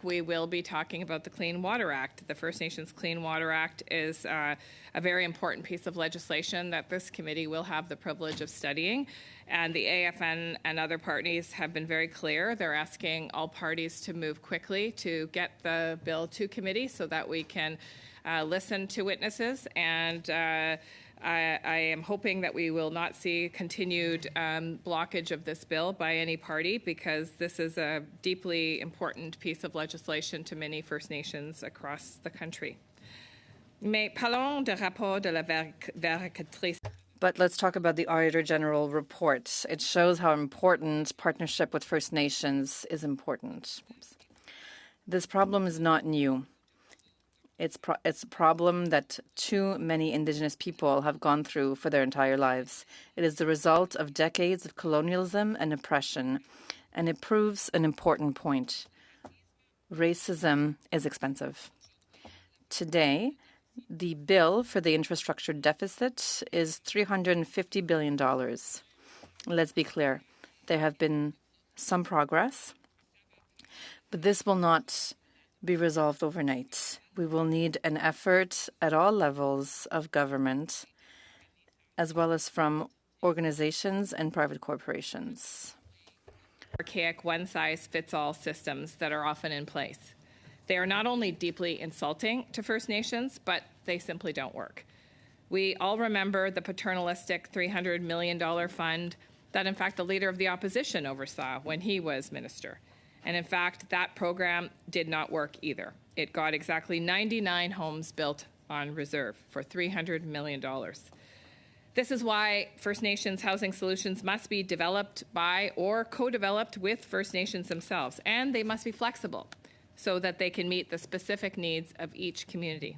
We will be talking about the Clean Water Act. The First Nations Clean Water Act is a very important piece of legislation that this committee will have the privilege of studying. And the AFN and other parties have been very clear. They're asking all parties to move quickly to get the bill to committee so that we can listen to witnesses. And I am hoping that we will not see continued blockage of this bill by any party, because this is a deeply important piece of legislation to many First Nations across the country. Mais parlons de rapport de la vérificatrice. But let's talk about the Auditor General report. It shows how important partnership with First Nations is important. This problem is not new. It's a problem that too many Indigenous people have gone through for their entire lives. It is the result of decades of colonialism and oppression, and it proves an important point. Racism is expensive. Today, the bill for the infrastructure deficit is $350 billion. Let's be clear, there have been some progress, but this will not be resolved overnight. We will need an effort at all levels of government, as well as from organizations and private corporations. Archaic one-size-fits-all systems that are often in place. They are not only deeply insulting to First Nations, but they simply don't work. We all remember the paternalistic $300 million fund that, in fact, the Leader of the Opposition oversaw when he was minister. And in fact, that program did not work either. It got exactly 99 homes built on reserve for $300 million. This is why First Nations housing solutions must be developed by or co-developed with First Nations themselves, and they must be flexible so that they can meet the specific needs of each community.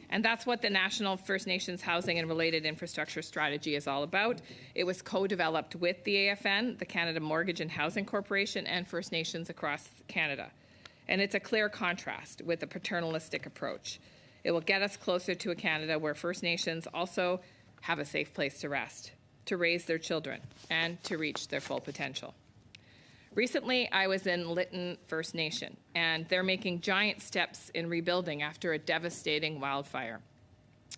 And that's what the National First Nations Housing and Related Infrastructure Strategy is all about. It was co-developed with the AFN, the Canada Mortgage and Housing Corporation, and First Nations across Canada. And it's a clear contrast with the paternalistic approach. It will get us closer to a Canada where First Nations also have a safe place to rest, to raise their children, and to reach their full potential. Recently, I was in Lytton First Nation, and they're making giant steps in rebuilding after a devastating wildfire.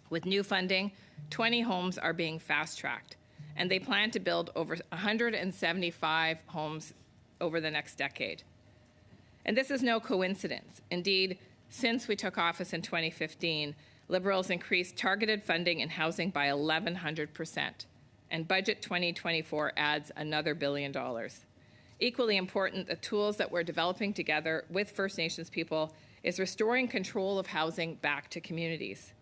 With new funding, 20 homes are being fast-tracked, and they plan to build over 175 homes over the next decade. And this is no coincidence. Indeed, since we took office in 2015, Liberals increased targeted funding in housing by 1,100%, and Budget 2024 adds another $1 billion. Equally important, the tools that we're developing together with First Nations people is restoring control of housing back to communities.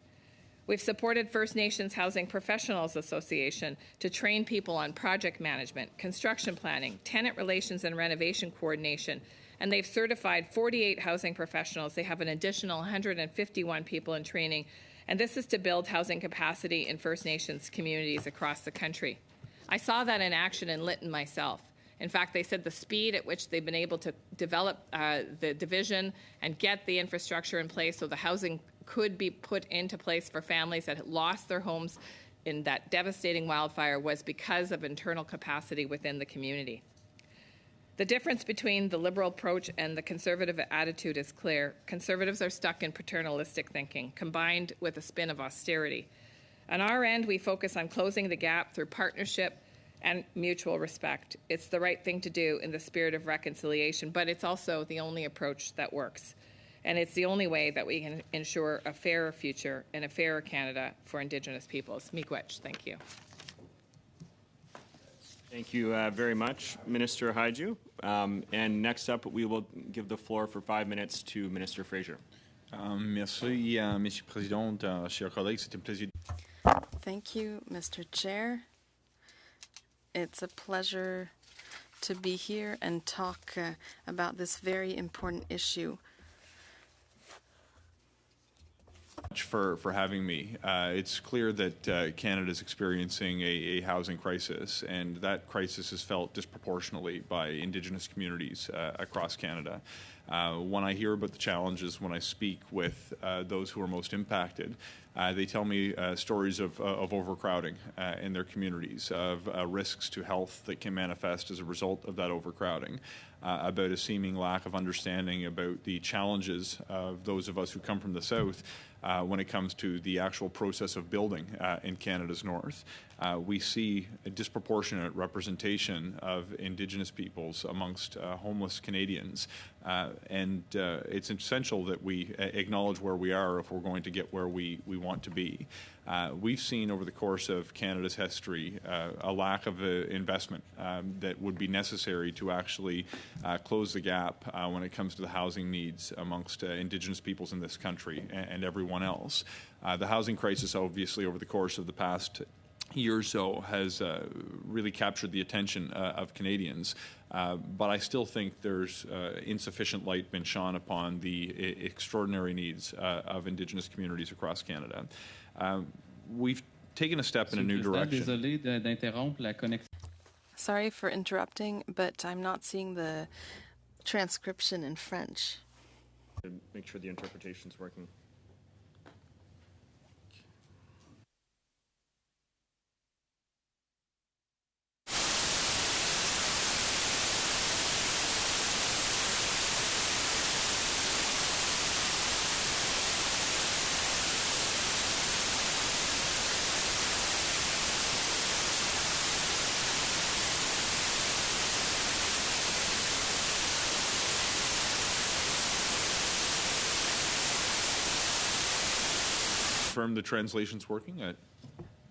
We've supported First Nations Housing Professionals Association to train people on project management, construction planning, tenant relations and renovation coordination, and they've certified 48 housing professionals. They have an additional 151 people in training, and this is to build housing capacity in First Nations communities across the country. I saw that in action in Lytton myself. In fact, they said the speed at which they've been able to develop the division and get the infrastructure in place so the housing could be put into place for families that had lost their homes in that devastating wildfire was because of internal capacity within the community. The difference between the Liberal approach and the Conservative attitude is clear. Conservatives are stuck in paternalistic thinking, combined with a spin of austerity. On our end, we focus on closing the gap through partnership and mutual respect. It's the right thing to do in the spirit of reconciliation, but it's also the only approach that works. And it's the only way that we can ensure a fairer future and a fairer Canada for Indigenous peoples. Miigwech, thank you. Thank you very much, Minister Haidju. And next up, we will give the floor for 5 minutes to Minister Fraser. Merci, Monsieur le Président, chers collègues. C'est un plaisir. Thank you, Mr. Chair. It's a pleasure to be here and talk about this very important issue. For having me. It's clear that Canada is experiencing a housing crisis, and that crisis is felt disproportionately by Indigenous communities across Canada. When I hear about the challenges, when I speak with those who are most impacted, they tell me stories of overcrowding in their communities, of risks to health that can manifest as a result of that overcrowding. about a seeming lack of understanding about the challenges of those of us who come from the South when it comes to the actual process of building in Canada's North. We see a disproportionate representation of Indigenous peoples amongst homeless Canadians, and it's essential that we acknowledge where we are if we're going to get where we want to be. We've seen over the course of Canada's history a lack of investment that would be necessary to actually close the gap when it comes to the housing needs amongst Indigenous peoples in this country and everyone else. The housing crisis, obviously, over the course of the past year or so has really captured the attention of Canadians. But I still think there's insufficient light been shone upon the extraordinary needs of Indigenous communities across Canada. We've taken a step in a new direction. Désolé d'interrompre la connexion. Sorry for interrupting, but I'm not seeing the transcription in French. Make sure the interpretation's working. Confirm the translation's working.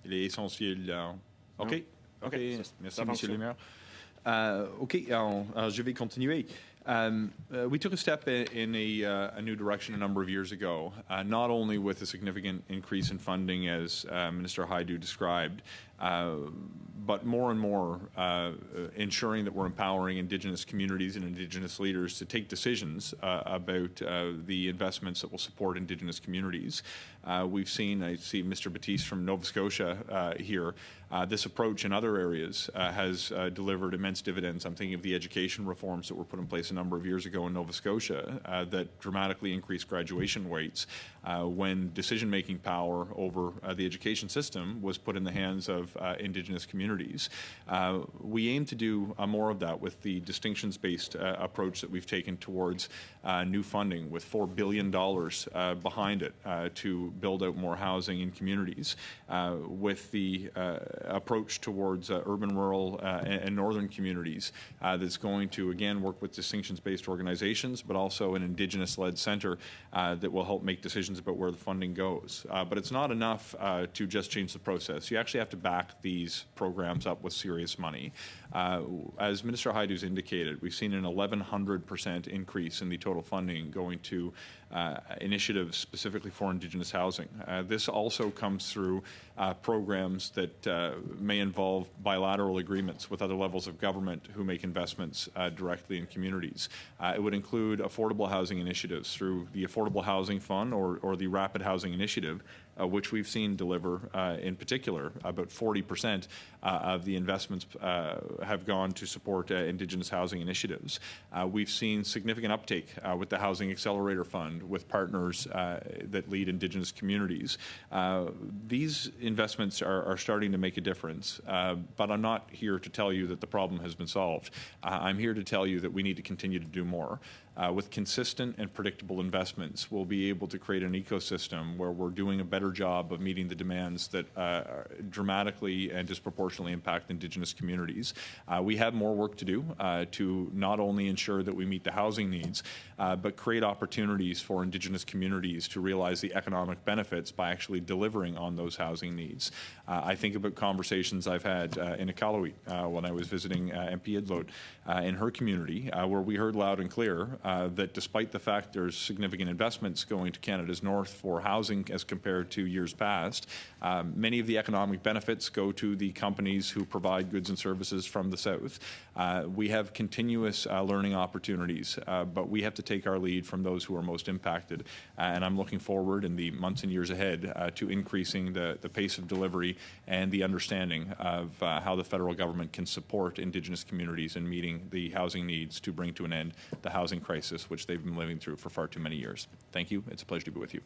Il est essentiel. OK. OK. Merci, Monsieur le Maire. OK. Alors, je vais continuer. We took a step in a new direction a number of years ago, not only with a significant increase in funding, as Minister Hajdu described, but more and more ensuring that we're empowering Indigenous communities and Indigenous leaders to take decisions about the investments that will support Indigenous communities. We've seen, I see Mr. Batiste from Nova Scotia here, this approach in other areas has delivered immense dividends. I'm thinking of the education reforms that were put in place a number of years ago in Nova Scotia that dramatically increased graduation rates when decision-making power over the education system was put in the hands of Indigenous communities. We aim to do more of that with the distinctions-based approach that we've taken towards new funding, with $4 billion behind it to build out more housing in communities, with the approach towards urban, rural, and northern communities that's going to, again, work with distinctions-based organizations, but also an Indigenous-led center that will help make decisions about where the funding goes. But it's not enough to just change the process. You actually have to back these programs up with serious money. As Minister Hajdu's indicated, we've seen an 1,100% increase in the total funding going to initiatives specifically for Indigenous housing. This also comes through programs that may involve bilateral agreements with other levels of government who make investments directly in communities. It would include affordable housing initiatives through the Affordable Housing Fund or the Rapid Housing Initiative, which we've seen deliver, in particular, about 40% of the investments have gone to support Indigenous housing initiatives. We've seen significant uptake with the Housing Accelerator Fund with partners that lead Indigenous communities. These investments are starting to make a difference, but I'm not here to tell you that the problem has been solved. I'm here to tell you that we need to continue to do more. With consistent and predictable investments, we'll be able to create an ecosystem where we're doing a better job of meeting the demands that dramatically and disproportionately impact Indigenous communities. We have more work to do to not only ensure that we meet the housing needs, but create opportunities for Indigenous communities to realize the economic benefits by actually delivering on those housing needs. I think about conversations I've had in Iqaluit when I was visiting MP Idlot in her community, where we heard loud and clear that despite the fact there's significant investments going to Canada's North for housing as compared to years past, many of the economic benefits go to the companies who provide goods and services from the South. We have continuous learning opportunities, but we have to take our lead from those who are most impacted. And I'm looking forward in the months and years ahead to increasing the pace of delivery and the understanding of how the federal government can support Indigenous communities in meeting the housing needs to bring to an end the housing crisis, which they've been living through for far too many years. Thank you. It's a pleasure to be with you.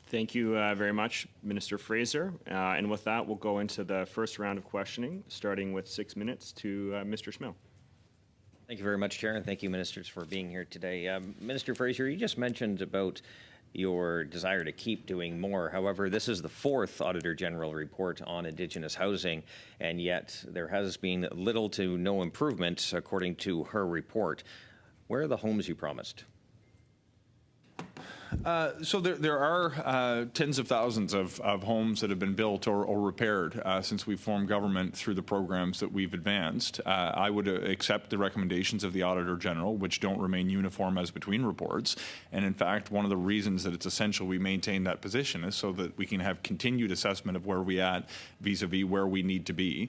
Thank you very much, Minister Fraser. And with that, we'll go into the first round of questioning, starting with 6 minutes to Mr. Schmill. Thank you very much, Chair, and thank you, Ministers, for being here today. Minister Fraser, you just mentioned about your desire to keep doing more. However, this is the fourth Auditor General report on Indigenous housing, and yet there has been little to no improvement, according to her report. Where are the homes you promised? So there are tens of thousands of homes that have been built or repaired since we formed government through the programs that we've advanced. I would accept the recommendations of the Auditor General, which don't remain uniform as between reports. And in fact, one of the reasons that it's essential we maintain that position is so that we can have continued assessment of where we at vis-a-vis where we need to be.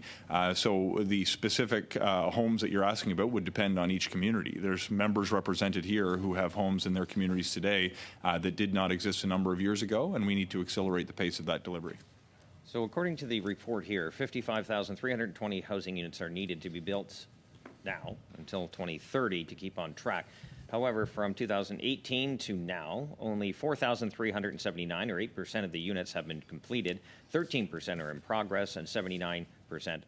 So the specific homes that you're asking about would depend on each community. There's members represented here who have homes in their communities today that did not exist a number of years ago, and we need to accelerate the pace of that delivery. So according to the report here, 55,320 housing units are needed to be built now until 2030 to keep on track. However, from 2018 to now, only 4,379, or 8% of the units have been completed, 13% are in progress, and 79%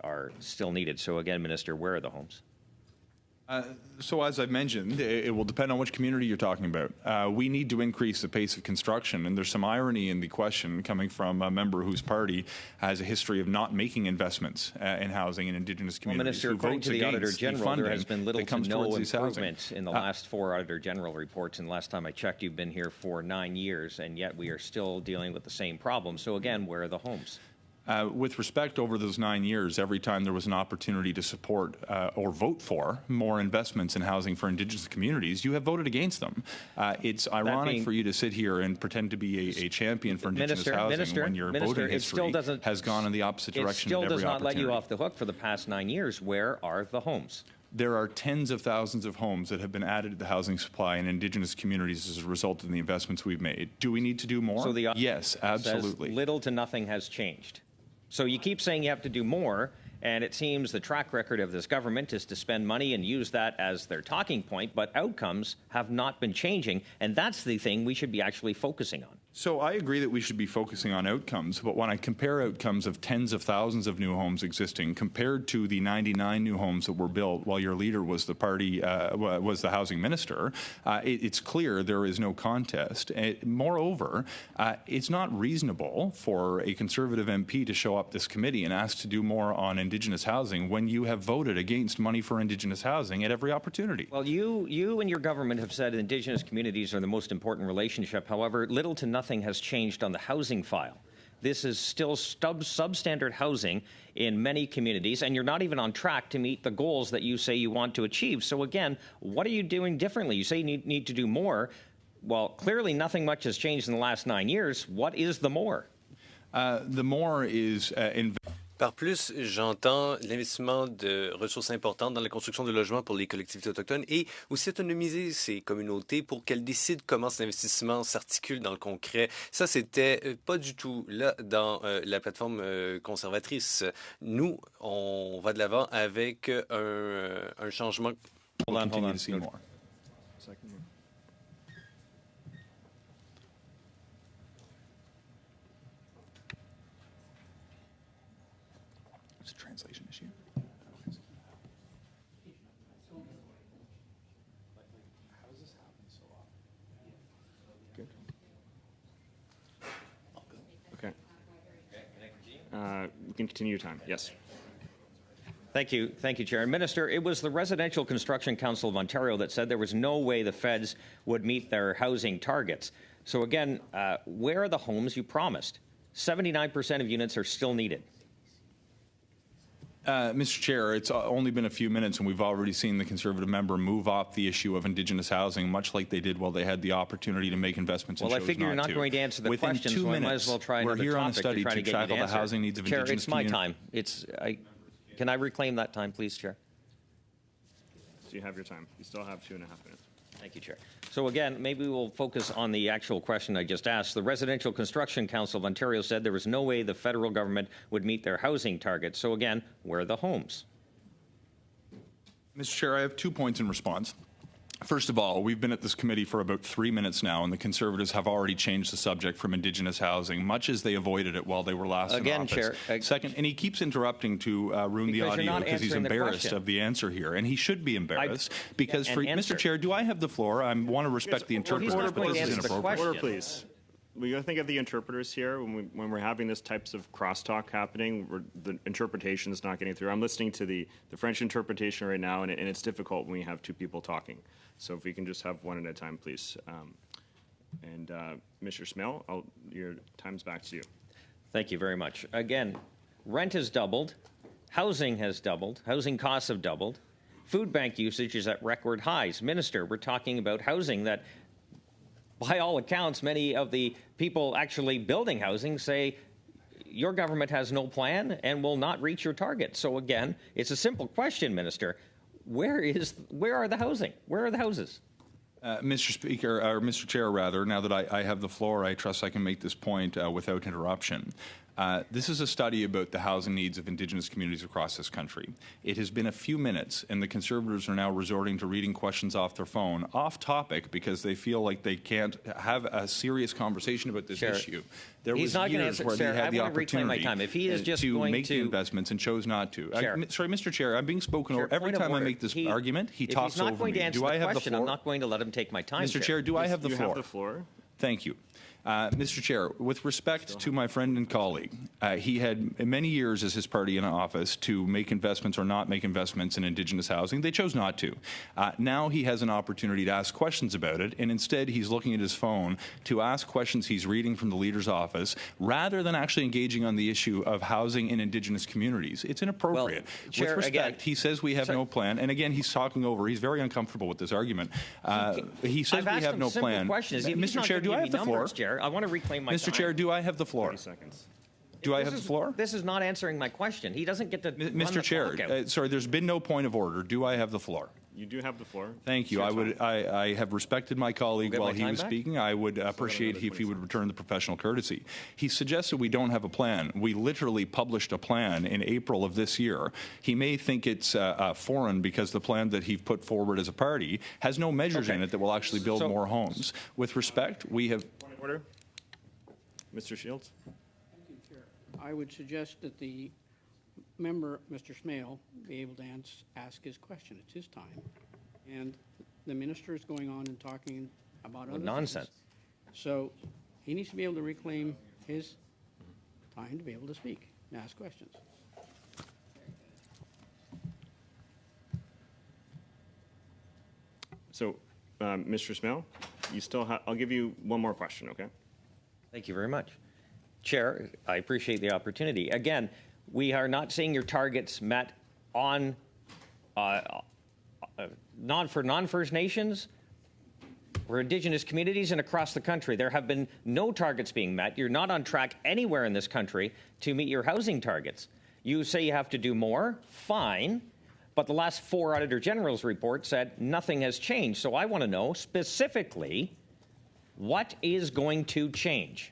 are still needed. So again, Minister, where are the homes? So as I've mentioned, it will depend on which community you're talking about. We need to increase the pace of construction, and there's some irony in the question coming from a member whose party has a history of not making investments in housing in Indigenous communities. Well, Minister, according to the Auditor General, there has been little to no improvement in the last four Auditor General reports, and last time I checked, you've been here for 9 years, and yet we are still dealing with the same problem. So again, where are the homes? With respect, over those 9 years, every time there was an opportunity to support or vote for more investments in housing for Indigenous communities, you have voted against them. It's ironic for you to sit here and pretend to be a champion for Indigenous housing when your voting history has gone in the opposite direction at every opportunity. It still does not let you off the hook for the past 9 years. Where are the homes? There are tens of thousands of homes that have been added to the housing supply in Indigenous communities as a result of the investments we've made. Do we need to do more? So yes, absolutely. Says little to nothing has changed. So you keep saying you have to do more, and it seems the track record of this government is to spend money and use that as their talking point, but outcomes have not been changing, and that's the thing we should be actually focusing on. So I agree that we should be focusing on outcomes, but when I compare outcomes of tens of thousands of new homes existing compared to the 99 new homes that were built while your leader was the housing minister, it's clear there is no contest. Moreover, it's not reasonable for a Conservative MP to show up this committee and ask to do more on Indigenous housing when you have voted against money for Indigenous housing at every opportunity. Well, you and your government have said Indigenous communities are the most important relationship. However, little to nothing has changed on the housing file. This is still substandard housing in many communities, and you're not even on track to meet the goals that you say you want to achieve. So again, what are you doing differently? You say you need to do more. Well, clearly nothing much has changed in the last 9 years. What is the more? The more is Par plus, j'entends l'investissement de ressources importantes dans la construction de logements pour les collectivités autochtones et aussi autonomiser ces communautés pour qu'elles décident comment cet investissement s'articule dans le concret. Ça, c'était pas du tout là dans la plateforme conservatrice. Nous, on va de l'avant avec un changement. Hold on. It's a translation issue. How does this happen so often? Good. Okay. You can continue your time. Yes. Thank you, Chair. And Minister, it was the Residential Construction Council of Ontario that said there was no way the feds would meet their housing targets. So again, where are the homes you promised? 79% of units are still needed. Mr. Chair, it's only been a few minutes and we've already seen the Conservative member move off the issue of Indigenous housing, much like they did while they had the opportunity to make investments and chose not to. Well, I figure you're not going to answer the question, so I might as well try another topic. We're here on a study to tackle the housing needs of Indigenous communities. Chair, it's my time. Can I reclaim that time, please, Chair? So you have your time. You still have 2.5 minutes. Thank you, Chair. So again, maybe we'll focus on the actual question I just asked. The Residential Construction Council of Ontario said there was no way the federal government would meet their housing targets. So again, where are the homes? Mr. Chair, I have 2 points in response. First of all, we've been at this committee for about 3 minutes now, and the Conservatives have already changed the subject from Indigenous housing, much as they avoided it while they were last in office. Chair. Second, and he keeps interrupting to ruin the audio because he's embarrassed of the answer here, and he should be embarrassed because, Mr. Chair, do I have the floor? I want to respect the interpreters, but this is inappropriate. Order, please. We got to think of the interpreters here when we're having this types of crosstalk happening. The interpretation is not getting through. I'm listening to the French interpretation right now, and it's difficult when we have two people talking. So if we can just have one at a time, please. Mr. Smale, your time's back to you. Thank you very much. Again, rent has doubled, housing has doubled, housing costs have doubled, food bank usage is at record highs. Minister, we're talking about housing that, by all accounts, many of the people actually building housing say your government has no plan and will not reach your target. So again, it's a simple question, Minister. Where are the housing? Where are the houses? Mr. Speaker, or Mr. Chair, rather, now that I have the floor, I trust I can make this point without interruption. This is a study about the housing needs of Indigenous communities across this country. It has been a few minutes, and the Conservatives are now resorting to reading questions off their phone, off topic, because they feel like they can't have a serious conversation about this issue. There was years where they had the opportunity to make the investments and chose not to. Sorry, Mr. Chair, I'm being spoken over. Every time I make this argument, he talks over me. Do I have the floor? I'm not going to let him take my time. Mr. Chair, do I have the floor? You have the floor. Thank you. Mr. Chair, with respect to my friend and colleague, he had many years as his party in office to make investments or not make investments in Indigenous housing. They chose not to. Now he has an opportunity to ask questions about it, and instead he's looking at his phone to ask questions he's reading from the Leader's office rather than actually engaging on the issue of housing in Indigenous communities. It's inappropriate. Well, Chair, with respect, he says we have no plan, and again, he's talking over. He's very uncomfortable with this argument. He says we have no plan. Mr. Chair, do I have the floor? I want to reclaim my time. Mr. Chair, do I have the floor? 30 seconds. Do I have the floor? This is not answering my question. He doesn't get to Mr. Chair, sorry, there's been no point of order. Do I have the floor? You do have the floor. Thank you. I have respected my colleague while he was speaking. I would appreciate if he would return the professional courtesy. He suggested we don't have a plan. We literally published a plan in April of this year. He may think it's foreign because the plan that he put forward as a party has no measures in it that will actually build more homes. With respect, we have... Point of order. Mr. Shields. Thank you, Chair. I would suggest that the member, Mr. Smale, be able to ask his question. It's his time. And the minister is going on and talking about other nonsense. Things. So he needs to be able to reclaim his time to be able to speak and ask questions. So, Mr. Smale, you still have, I'll give you one more question, okay? Thank you very much. Chair, I appreciate the opportunity. Again, we are not seeing your targets met on for non-First Nations or Indigenous communities and across the country. There have been no targets being met. You're not on track anywhere in this country to meet your housing targets. You say you have to do more, fine, but the last 4 Auditor General's report said nothing has changed. So I want to know specifically what is going to change?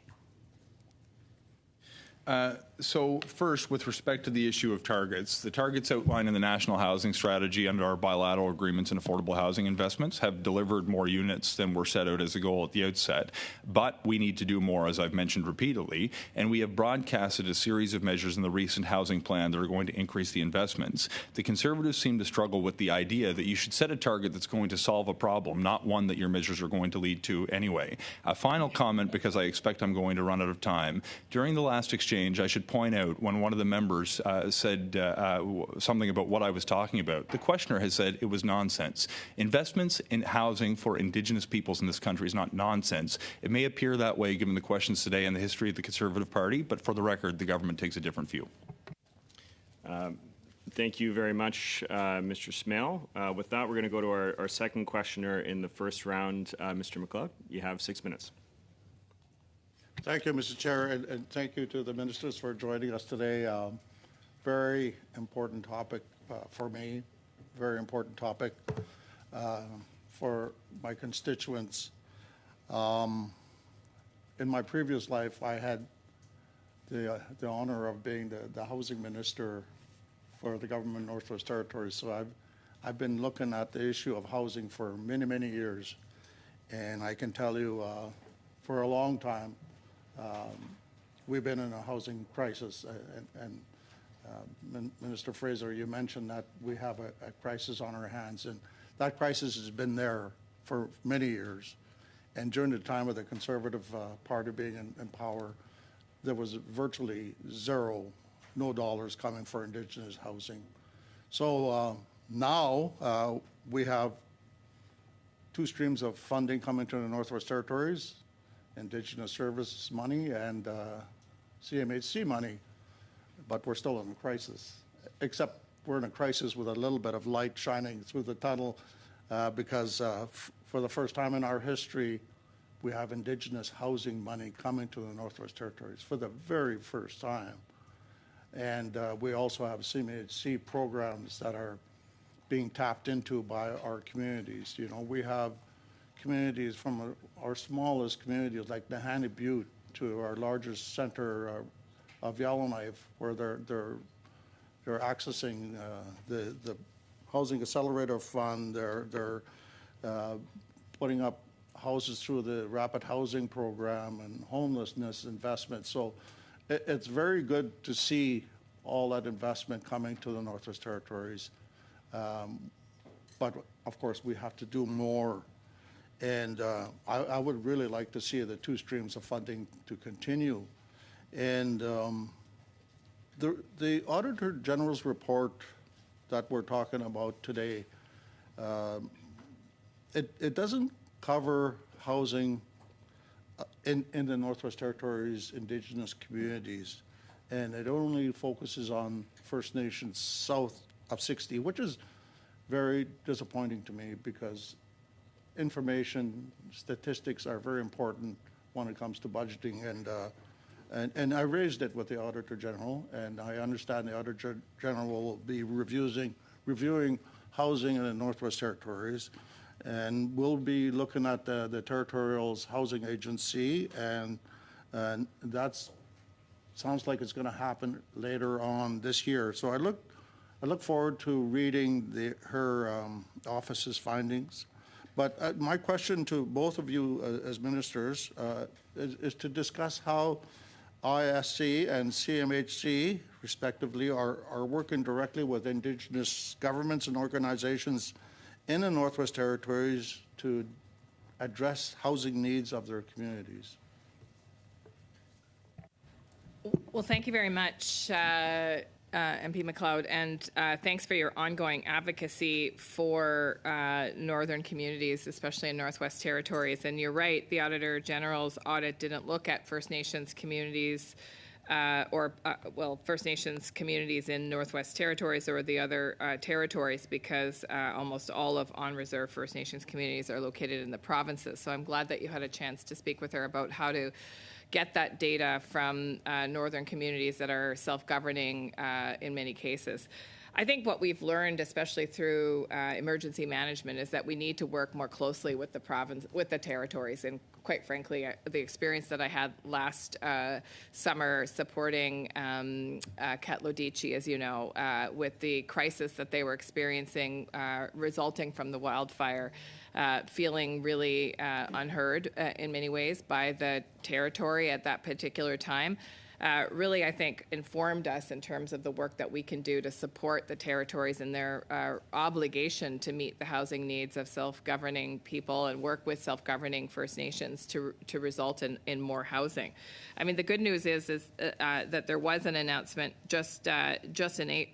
So first, with respect to the issue of targets, the targets outlined in the National Housing Strategy under our bilateral agreements and affordable housing investments have delivered more units than were set out as a goal at the outset. But we need to do more, as I've mentioned repeatedly, and we have broadcasted a series of measures in the recent housing plan that are going to increase the investments. The Conservatives seem to struggle with the idea that you should set a target that's going to solve a problem, not one that your measures are going to lead to anyway. A final comment, because I expect I'm going to run out of time. During the last exchange, I should point out when one of the members said something about what I was talking about, the questioner has said it was nonsense. Investments in housing for Indigenous peoples in this country is not nonsense. It may appear that way given the questions today and the history of the Conservative Party, but for the record, the government takes a different view. Thank you very much, Mr. Smale. With that, we're going to go to our second questioner in the first round, Mr. McLeod. You have 6 minutes. Thank you, Mr. Chair, and thank you to the ministers for joining us today. Very important topic for me, very important topic for my constituents. In my previous life, I had the honor of being the housing minister for the government of Northwest Territories, so I've been looking at the issue of housing for many, many years, and I can tell you for a long time we've been in a housing crisis. Minister Fraser, you mentioned that we have a crisis on our hands, and that crisis has been there for many years. And during the time of the Conservative Party being in power, there was virtually no dollars coming for Indigenous housing. So now we have two streams of funding coming to the Northwest Territories, Indigenous Service money and CMHC money, but we're still in a crisis, except we're in a crisis with a little bit of light shining through the tunnel because for the first time in our history, we have Indigenous housing money coming to the Northwest Territories for the very first time. And we also have CMHC programs that are being tapped into by our communities. You know, we have communities from our smallest communities like Nahanni Butte to our largest center of Yellowknife, where they're accessing the Housing Accelerator Fund. They're putting up houses through the Rapid Housing Program and homelessness investment. So it's very good to see all that investment coming to the Northwest Territories. But of course, we have to do more. And I would really like to see the two streams of funding to continue. And the Auditor General's report that we're talking about today, it doesn't cover housing in the Northwest Territories Indigenous communities, and it only focuses on First Nations south of 60, which is very disappointing to me because information, statistics are very important when it comes to budgeting, and I raised it with the Auditor General, and I understand the Auditor General will be reviewing housing in the Northwest Territories, and we'll be looking at the Territorial's Housing Agency, and that sounds like it's going to happen later on this year. So I look forward to reading her office's findings. But my question to both of you as ministers is to discuss how ISC and CMHC, respectively, are working directly with Indigenous governments and organizations in the Northwest Territories to address housing needs of their communities. Well, thank you very much, MP MacLeod, and thanks for your ongoing advocacy for northern communities, especially in Northwest Territories. And you're right, the Auditor General's audit didn't look at First Nations communities First Nations communities in Northwest Territories or the other territories, because almost all of on-reserve First Nations communities are located in the provinces. So I'm glad that you had a chance to speak with her about how to get that data from northern communities that are self-governing in many cases. I think what we've learned, especially through emergency management, is that we need to work more closely with the province, with the territories. And quite frankly, the experience that I had last summer supporting Ketlodici, as you know, with the crisis that they were experiencing resulting from the wildfire, feeling really unheard in many ways by the territory at that particular time. Really, I think, informed us in terms of the work that we can do to support the territories in their obligation to meet the housing needs of self-governing people and work with self-governing First Nations to result in more housing. I mean, the good news is that there was an announcement just in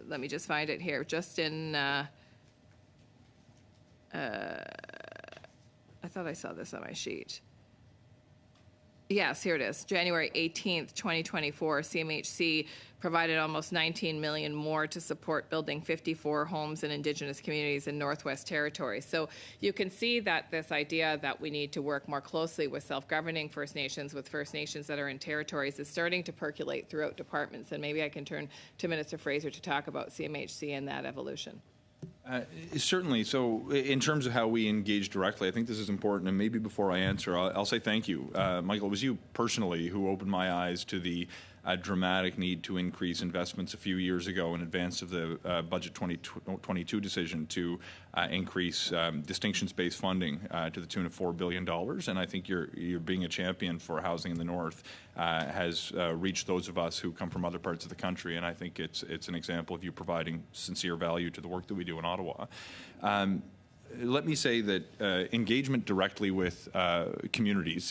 let me just find it here, just in I thought I saw this on my sheet. Yes, here it is. January 18th, 2024, CMHC provided almost $19 million more to support building 54 homes in Indigenous communities in Northwest Territories. So you can see that this idea that we need to work more closely with self-governing First Nations, with First Nations that are in territories, is starting to percolate throughout departments. And maybe I can turn to Minister Fraser to talk about CMHC and that evolution. Certainly. So in terms of how we engage directly, I think this is important. And maybe before I answer, I'll say thank you. Michael, it was you personally who opened my eyes to the a dramatic need to increase investments a few years ago in advance of the Budget 2022 decision to increase distinctions-based funding to the tune of $4 billion. And I think you're being a champion for housing in the North has reached those of us who come from other parts of the country. And I think it's an example of you providing sincere value to the work that we do in Ottawa. Let me say that engagement directly with communities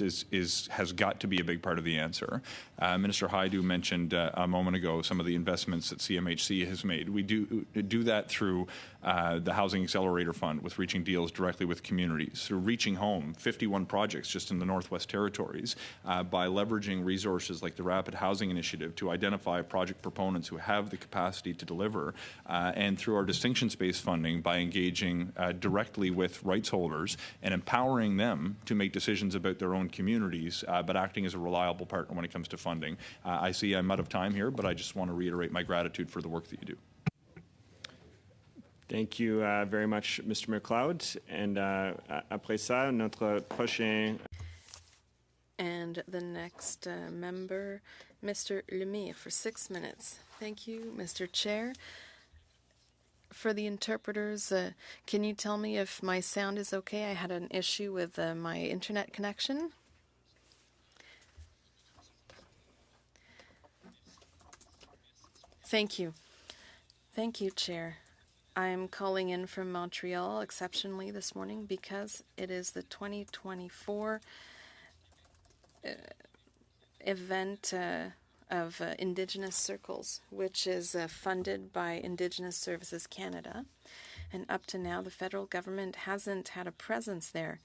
has got to be a big part of the answer. Minister Haidu mentioned a moment ago some of the investments that CMHC has made. We do that through the Housing Accelerator Fund, with reaching deals directly with communities, through Reaching Home, 51 projects just in the Northwest Territories, by leveraging resources like the Rapid Housing Initiative to identify project proponents who have the capacity to deliver, and through our distinctions-based funding by engaging directly with rights holders and empowering them to make decisions about their own communities, but acting as a reliable partner when it comes to funding. I see I'm out of time here, but I just want to reiterate my gratitude for the work that you do. Thank you very much, Mr. McLeod. And après ça, notre prochain... And the next member, Mr. Lemire, for 6 minutes. Thank you, Mr. Chair. For the interpreters, can you tell me if my sound is okay? I had an issue with my internet connection. Thank you. Thank you, Chair. I'm calling in from Montreal exceptionally this morning because it is the 2024 event of Indigenous Circles, which is funded by Indigenous Services Canada. And up to now, the federal government hasn't had a presence there.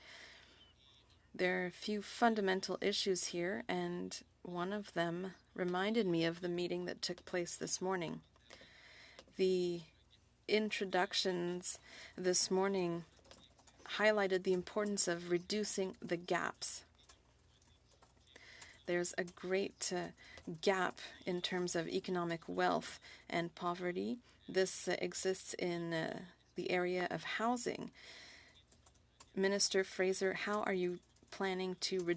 There are a few fundamental issues here, and one of them reminded me of the meeting that took place this morning. The introductions this morning highlighted the importance of reducing the gaps. There's a great gap in terms of economic wealth and poverty. This exists in the area of housing. Minister Fraser, how are you planning to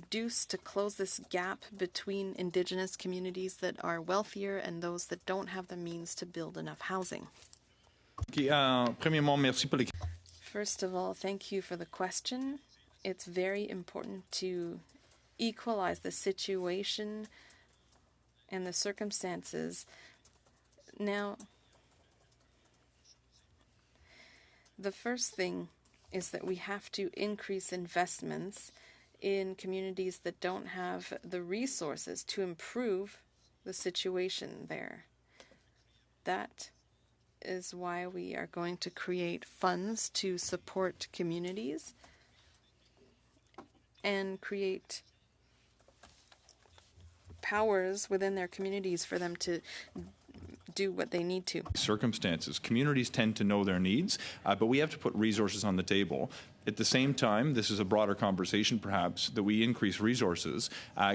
close this gap between Indigenous communities that are wealthier and those that don't have the means to build enough housing? First of all, thank you for the question. It's very important to equalize the situation and the circumstances. Now, the first thing is that we have to increase investments in communities that don't have the resources to improve the situation there. That is why we are going to create funds to support communities and create powers within their communities for them to do what they need to. Circumstances. Communities tend to know their needs, but we have to put resources on the table. At the same time, this is a broader conversation perhaps, that we increase resources,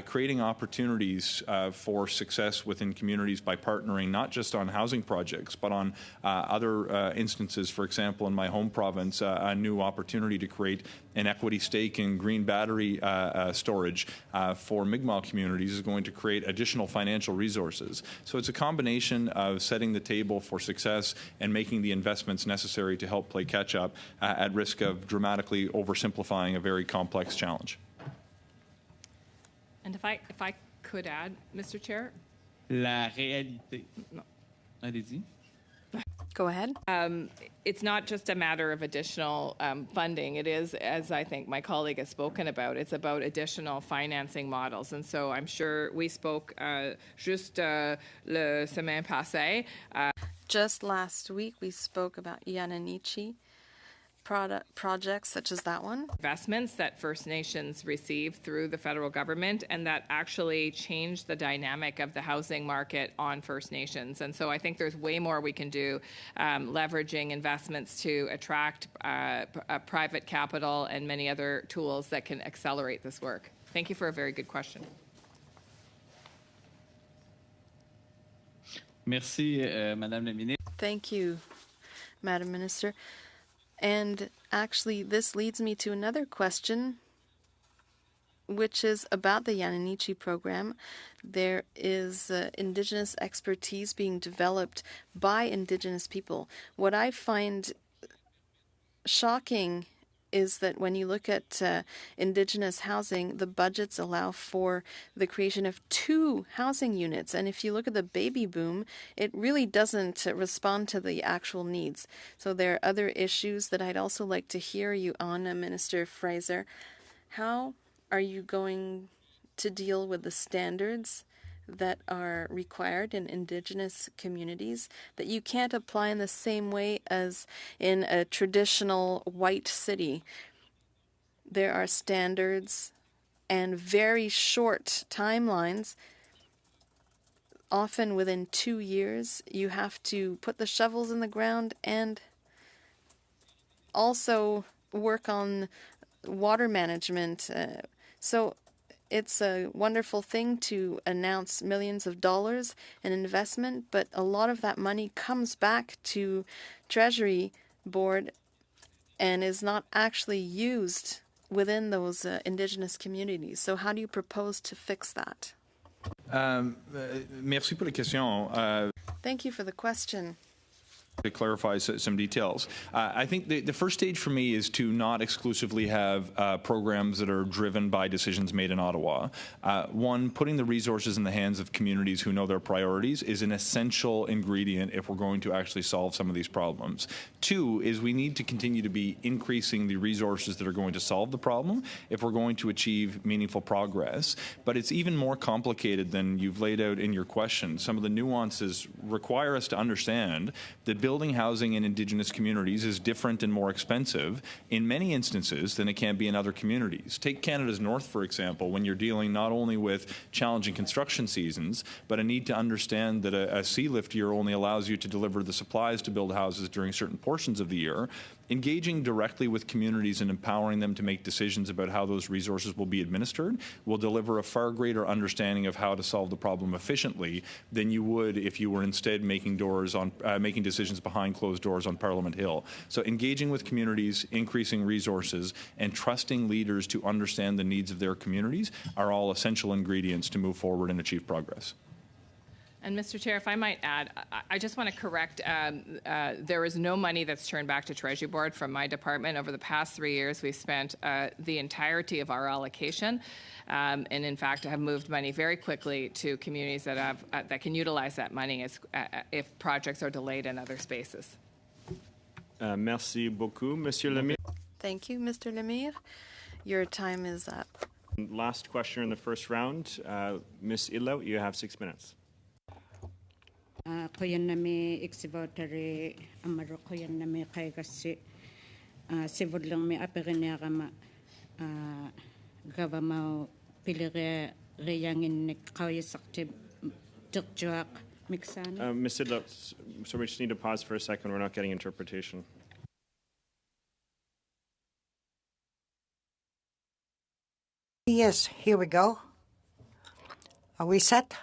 creating opportunities for success within communities by partnering not just on housing projects, but on other instances. For example, in my home province, a new opportunity to create an equity stake in green battery storage for Mi'kmaq communities is going to create additional financial resources. So it's a combination of setting the table for success and making the investments necessary to help play catch-up at risk of dramatically oversimplifying a very complex challenge. And if I could add, Mr. Chair? La réalité. No. Allez-y. Go ahead. It's not just a matter of additional funding. It is, as I think my colleague has spoken about, it's about additional financing models. And so I'm sure we spoke just le semaine passée. Just last week, we spoke about Yananichi projects such as that one. Investments that First Nations receive through the federal government and that actually change the dynamic of the housing market on First Nations. And so I think there's way more we can do leveraging investments to attract private capital and many other tools that can accelerate this work. Thank you for a very good question. Merci, Madame la Ministre. Thank you, Madam Minister. And actually, this leads me to another question. which is about the Yananichi program. There is Indigenous expertise being developed by Indigenous people. What I find shocking is that when you look at Indigenous housing, the budgets allow for the creation of 2 housing units. And if you look at the baby boom, it really doesn't respond to the actual needs. So there are other issues that I'd also like to hear you on, Minister Fraser. How are you going to deal with the standards that are required in Indigenous communities that you can't apply in the same way as in a traditional white city? There are standards and very short timelines. Often within 2 years, you have to put the shovels in the ground and also work on water management. So it's a wonderful thing to announce millions of dollars in investment, but a lot of that money comes back to Treasury Board and is not actually used within those Indigenous communities. So how do you propose to fix that? Merci pour la question. Thank you for the question. To clarify some details. I think the first stage for me is to not exclusively have programs that are driven by decisions made in Ottawa. One, putting the resources in the hands of communities who know their priorities is an essential ingredient if we're going to actually solve some of these problems. 2 is we need to continue to be increasing the resources that are going to solve the problem if we're going to achieve meaningful progress. But it's even more complicated than you've laid out in your question. Some of the nuances require us to understand that building housing in Indigenous communities is different and more expensive in many instances than it can be in other communities. Take Canada's North, for example, when you're dealing not only with challenging construction seasons, but a need to understand that a sea lift year only allows you to deliver the supplies to build houses during certain portions of the year. Engaging directly with communities and empowering them to make decisions about how those resources will be administered will deliver a far greater understanding of how to solve the problem efficiently than you would if you were instead making decisions behind closed doors on Parliament Hill. So engaging with communities, increasing resources, and trusting leaders to understand the needs of their communities are all essential ingredients to move forward and achieve progress. And Mr. Chair, if I might add, I just want to correct, there is no money that's turned back to Treasury Board from my department. Over the past 3 years, we've spent the entirety of our allocation, and in fact have moved money very quickly to communities that have that can utilize that money if projects are delayed in other spaces. Merci beaucoup, Monsieur Lemire. Thank you, Mr. Lemire. Your time is up. Last question in the first round. Ms. Ilaw, you have 6 minutes. Koyan nami exhibitore amaro koyan nami kaigasi sivod lang mi aperenya kama gavama pilire reyangin nekayasakte tukjuak mixana. Ms. Ilaw, so we just need to pause for a second. We're not getting interpretation. Yes, here we go. Are we set?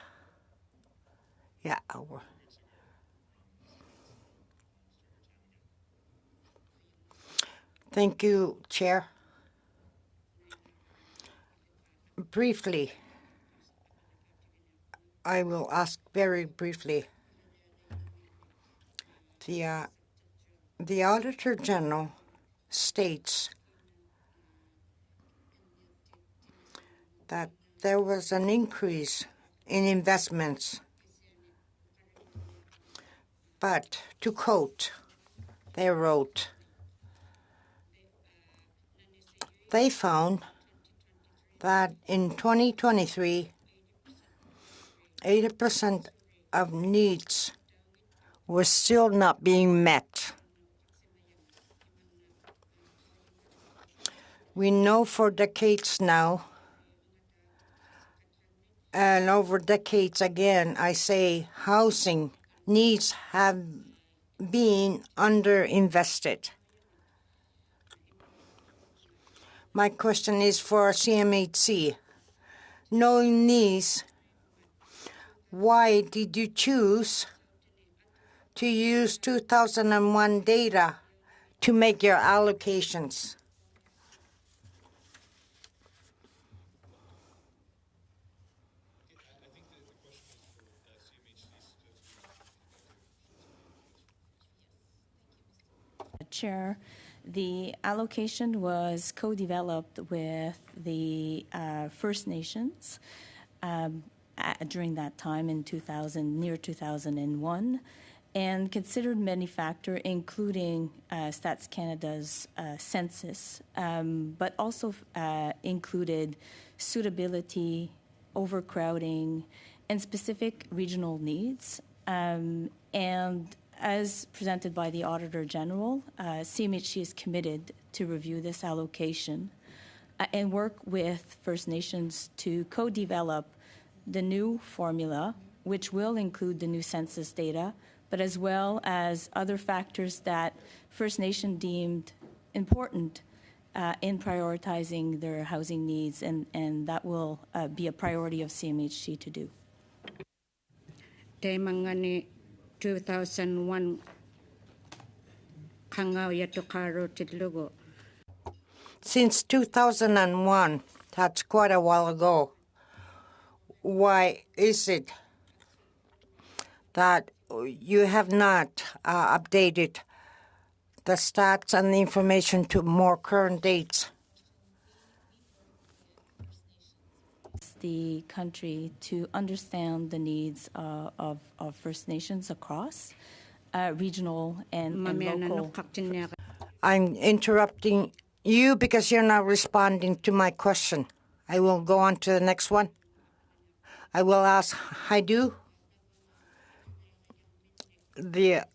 Yeah. Thank you, Chair. Briefly, I will ask very briefly. The Auditor General states that there was an increase in investments. But, to quote, they wrote, they found that in 2023, 80% of needs were still not being met. We know for decades now, and over decades again, I say housing needs have been underinvested. My question is for CMHC. Knowing these, why did you choose to use 2001 data to make your allocations? Chair. The allocation was co-developed with the First Nations during that time in near 2001, and considered many factors, including Stats Canada's census, but also included suitability, overcrowding, and specific regional needs. And as presented by the Auditor General, CMHC is committed to review this allocation and work with First Nations to co-develop the new formula, which will include the new census data, but as well as other factors that First Nation deemed important in prioritizing their housing needs, and that will be a priority of CMHC to do. Te mangani 2001 kangau yatukaro tidlugo. Since 2001, that's quite a while ago. Why is it that you have not updated the stats and the information to more current dates? The country to understand the needs of First Nations across regional and local. I'm interrupting you because you're not responding to my question. I will go on to the next one. I will ask Haidu. The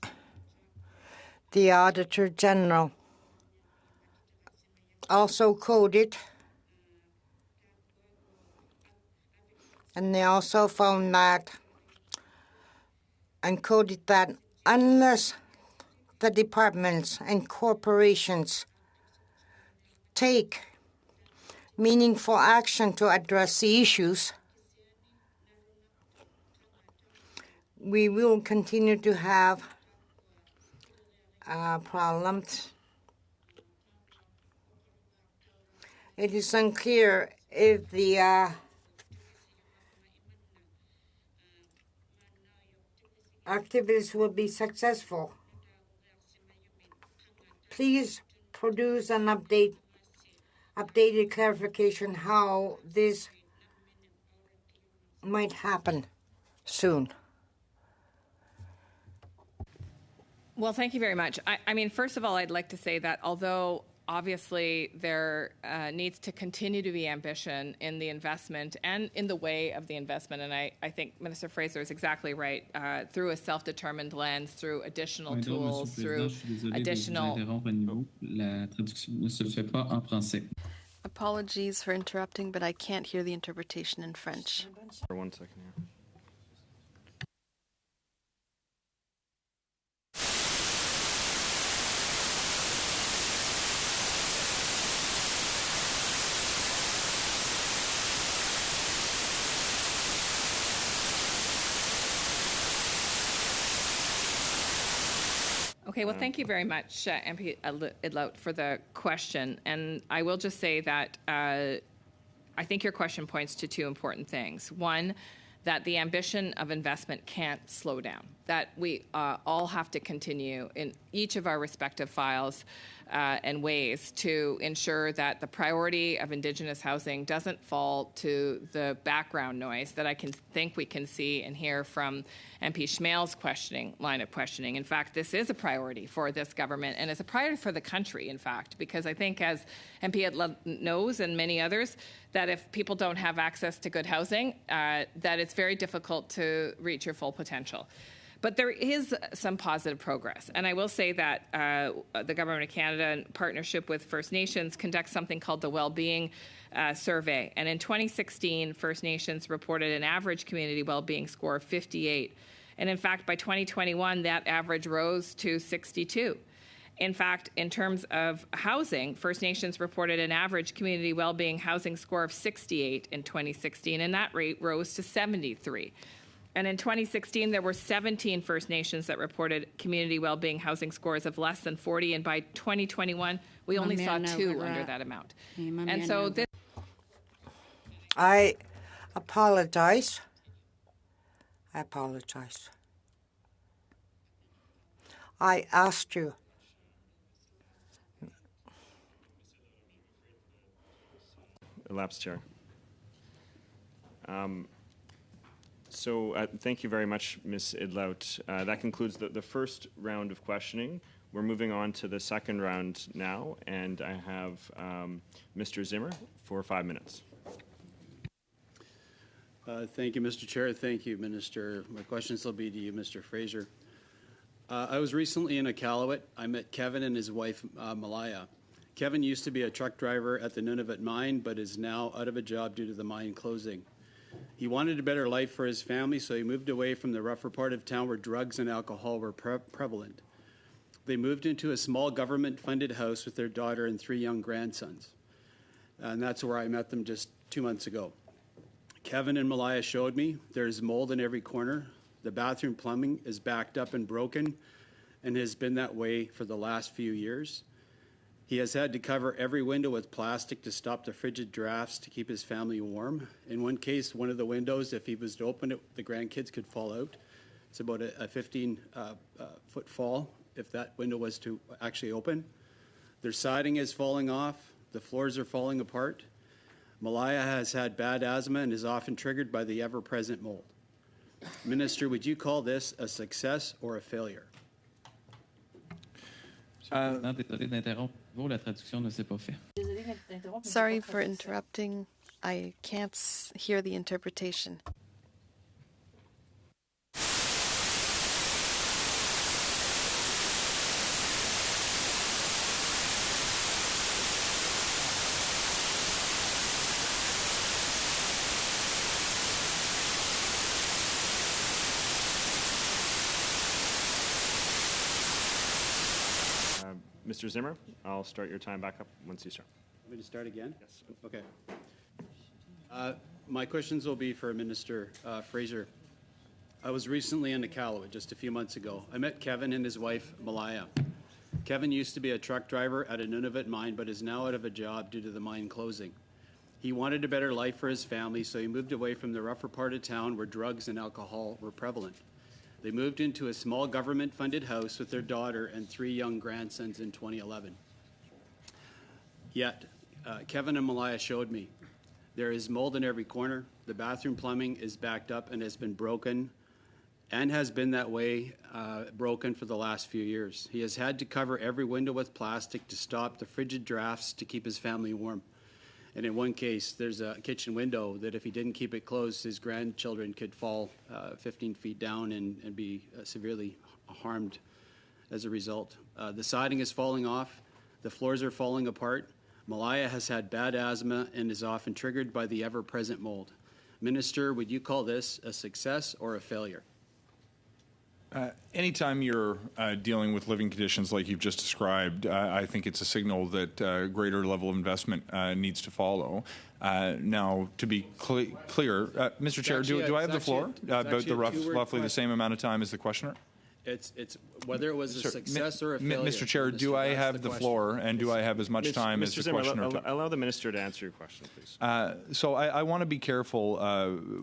Auditor General also coded, and they also found that and coded that unless the departments and corporations take meaningful action to address the issues, we will continue to have problems. It is unclear if the activities will be successful. Please produce an updated clarification how this might happen soon. Well, thank you very much. I mean, first of all, I'd like to say that although obviously there needs to continue to be ambition in the investment and in the way of the investment, and I think Minister Fraser is exactly right, through a self-determined lens, through additional tools, through additional... Apologies for interrupting, but I can't hear the interpretation in French. For 1 second here. Okay, well, thank you very much, MP Idlout, for the question. And I will just say that I think your question points to two important things. One, that the ambition of investment can't slow down, that we all have to continue in each of our respective files and ways to ensure that the priority of Indigenous housing doesn't fall to the background noise that I think we can see and hear from MP Schmal's line of questioning. In fact, this is a priority for this government, and it's a priority for the country, in fact, because I think, as MP knows and many others, that if people don't have access to good housing, that it's very difficult to reach your full potential. But there is some positive progress. And I will say that the Government of Canada, in partnership with First Nations, conducts something called the Wellbeing Survey. And in 2016, First Nations reported an average community well-being score of 58. And in fact, by 2021, that average rose to 62. In fact, in terms of housing, First Nations reported an average community well-being housing score of 68 in 2016, and that rate rose to 73. And in 2016, there were 17 First Nations that reported community well-being housing scores of less than 40, and by 2021, we only saw 2 under that amount. And so this... I apologize. I asked you Elapsed, Chair. Thank you very much, Ms. Idlout. That concludes the first round of questioning. We're moving on to the second round now, and I have Mr. Zimmer for 5 minutes. Thank you, Mr. Chair. Thank you, Minister. My questions will be to you, Mr. Fraser. I was recently in Iqaluit. I met Kevin and his wife, Malaya. Kevin used to be a truck driver at the Nunavut mine, but is now out of a job due to the mine closing. He wanted a better life for his family, so he moved away from the rougher part of town where drugs and alcohol were prevalent. They moved into a small government-funded house with their daughter and 3 young grandsons. And that's where I met them just 2 months ago. Kevin and Malaya showed me there's mold in every corner. The bathroom plumbing is backed up and broken and has been that way for the last few years. He has had to cover every window with plastic to stop the frigid drafts to keep his family warm. In one case, one of the windows, if he was to open it, the grandkids could fall out. It's about a 15-foot fall if that window was to actually open. Their siding is falling off. The floors are falling apart. Malaya has had bad asthma and is often triggered by the ever-present mold. Minister, would you call this a success or a failure? Désolé d'interrompre. La traduction ne s'est pas faite. Sorry for interrupting. I can't hear the interpretation. Mr. Zimmer, I'll start your time back up once you start. Want me to start again? Yes. Okay. My questions will be for Minister Fraser. I was recently in Iqaluit just a few months ago. I met Kevin and his wife, Malaya. Kevin used to be a truck driver at a Nunavut mine, but is now out of a job due to the mine closing. He wanted a better life for his family, so he moved away from the rougher part of town where drugs and alcohol were prevalent. They moved into a small government-funded house with their daughter and 3 young grandsons in 2011. Yet, Kevin and Malaya showed me there is mold in every corner. The bathroom plumbing is backed up and has been broken and has been that way broken for the last few years. He has had to cover every window with plastic to stop the frigid drafts to keep his family warm. And in one case, there's a kitchen window that if he didn't keep it closed, his grandchildren could fall 15 feet down and be severely harmed as a result. The siding is falling off. The floors are falling apart. Malaya has had bad asthma and is often triggered by the ever-present mold. Minister, would you call this a success or a failure? Anytime you're dealing with living conditions like you've just described, I think it's a signal that a greater level of investment needs to follow. Now, to be clear, Mr. Chair, do I have the floor? About the roughly the same amount of time as the questioner? It's whether it was a success or a failure. Mr. Chair, do I have the floor, and do I have as much time as the questioner? Allow the minister to answer your question, please. So I want to be careful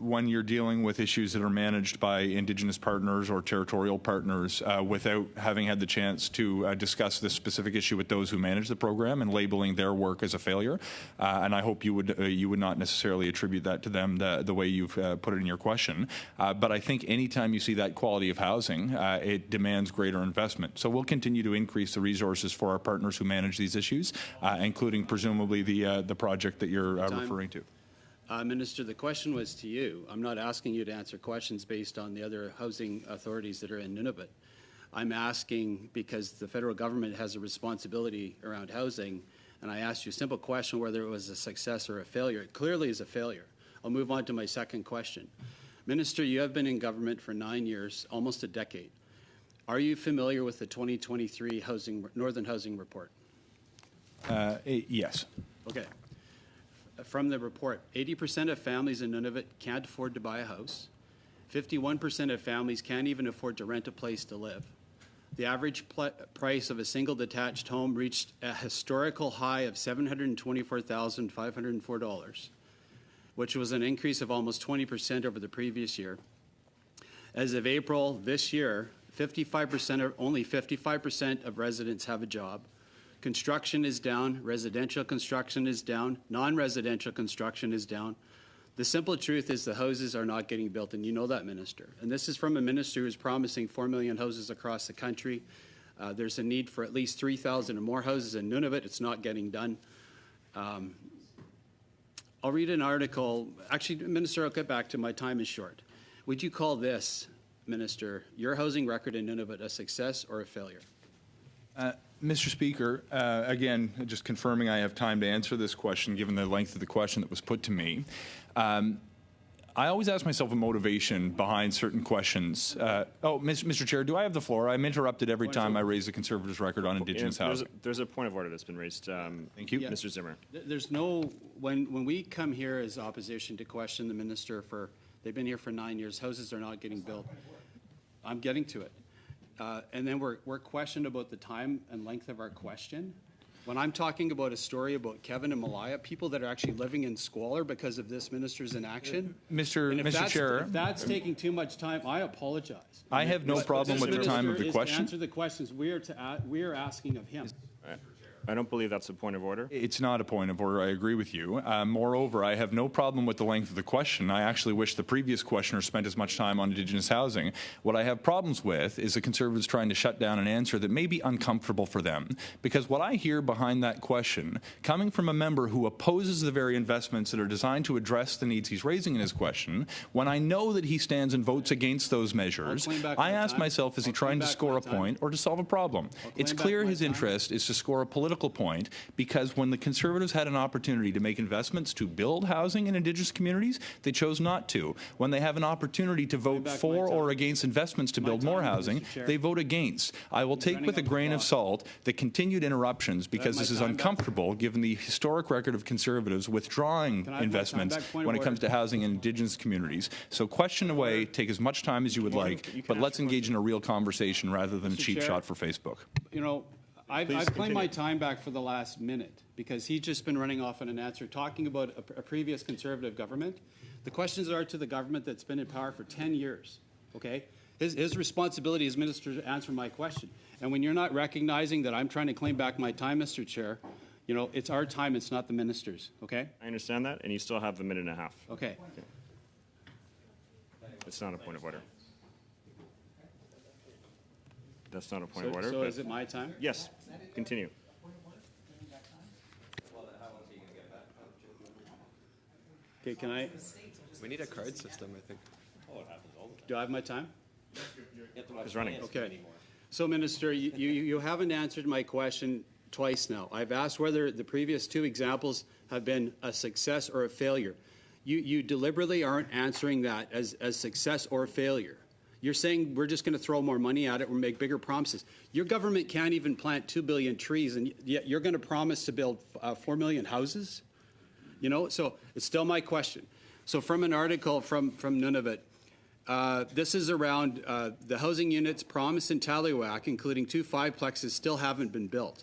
when you're dealing with issues that are managed by Indigenous partners or territorial partners without having had the chance to discuss this specific issue with those who manage the program and labeling their work as a failure. And I hope you would not necessarily attribute that to them the way you've put it in your question. But I think anytime you see that quality of housing, it demands greater investment. So we'll continue to increase the resources for our partners who manage these issues, including presumably the project that you're referring to. Minister, the question was to you. I'm not asking you to answer questions based on the other housing authorities that are in Nunavut. I'm asking because the federal government has a responsibility around housing, and I asked you a simple question whether it was a success or a failure. It clearly is a failure. I'll move on to my second question. Minister, you have been in government for 9 years, almost a decade. Are you familiar with the 2023 Northern Housing Report? Yes. Okay. From the report, 80% of families in Nunavut can't afford to buy a house. 51% of families can't even afford to rent a place to live. The average price of a single detached home reached a historical high of $724,504, which was an increase of almost 20% over the previous year. As of April this year, only 55% of residents have a job. Construction is down, residential construction is down, non-residential construction is down. The simple truth is the houses are not getting built, and you know that, Minister. And this is from a minister who is promising 4 million houses across the country. There's a need for at least 3,000 or more houses in Nunavut. It's not getting done. I'll read an article. Actually, Minister, I'll get back to my time is short. Would you call this, Minister, your housing record in Nunavut a success or a failure? Mr. Speaker, again, just confirming I have time to answer this question given the length of the question that was put to me. I always ask myself a motivation behind certain questions. Mr. Chair, do I have the floor? I'm interrupted every time I raise the Conservatives' record on Indigenous housing. There's a point of order that's been raised. Thank you. Yeah. Mr. Zimmer. There's no, when we come here as opposition to question the minister for, they've been here for 9 years, houses are not getting built. I'm getting to it. And then we're questioned about the time and length of our question. When I'm talking about a story about Kevin and Malaya, people that are actually living in squalor because of this minister's inaction. Mr. Chair. If that's taking too much time, I apologize. I have no problem with the time of the question. Answer the questions we are asking of him. I don't believe that's a point of order. It's not a point of order. I agree with you. Moreover, I have no problem with the length of the question. I actually wish the previous questioner spent as much time on Indigenous housing. What I have problems with is the Conservatives trying to shut down an answer that may be uncomfortable for them. Because what I hear behind that question, coming from a member who opposes the very investments that are designed to address the needs he's raising in his question, when I know that he stands and votes against those measures, I ask myself, is he trying to score a point or to solve a problem? It's clear his interest is to score a political point, because when the Conservatives had an opportunity to make investments to build housing in Indigenous communities, they chose not to. When they have an opportunity to vote for or against investments to build more housing, they vote against. I will take with a grain of salt the continued interruptions, because this is uncomfortable given the historic record of Conservatives withdrawing investments when it comes to housing in Indigenous communities. So question away, take as much time as you would like, but let's engage in a real conversation rather than a cheap shot for Facebook. You know, I've claimed my time back for the last minute because he's just been running off on an answer talking about a previous Conservative government. The questions are to the government that's been in power for 10 years, okay? His responsibility as minister to answer my question. And when you're not recognizing that I'm trying to claim back my time, Mr. Chair, you know, it's our time, it's not the minister's, okay? I understand that, and you still have a minute and a half. Okay. It's not a point of order. That's not a point of order. So is it my time? Yes. Continue. Okay, can I? We need a card system, I think. Do I have my time? It's running. Okay. So, Minister, you haven't answered my question twice now. I've asked whether the previous two examples have been a success or a failure. You deliberately aren't answering that as success or failure. You're saying we're just going to throw more money at it or make bigger promises. Your government can't even plant 2 billion trees, and yet you're going to promise to build 4 million houses? You know, so it's still my question. So from an article from Nunavut, this is around the housing units promised in Taliwak, including 2 5-plexes, still haven't been built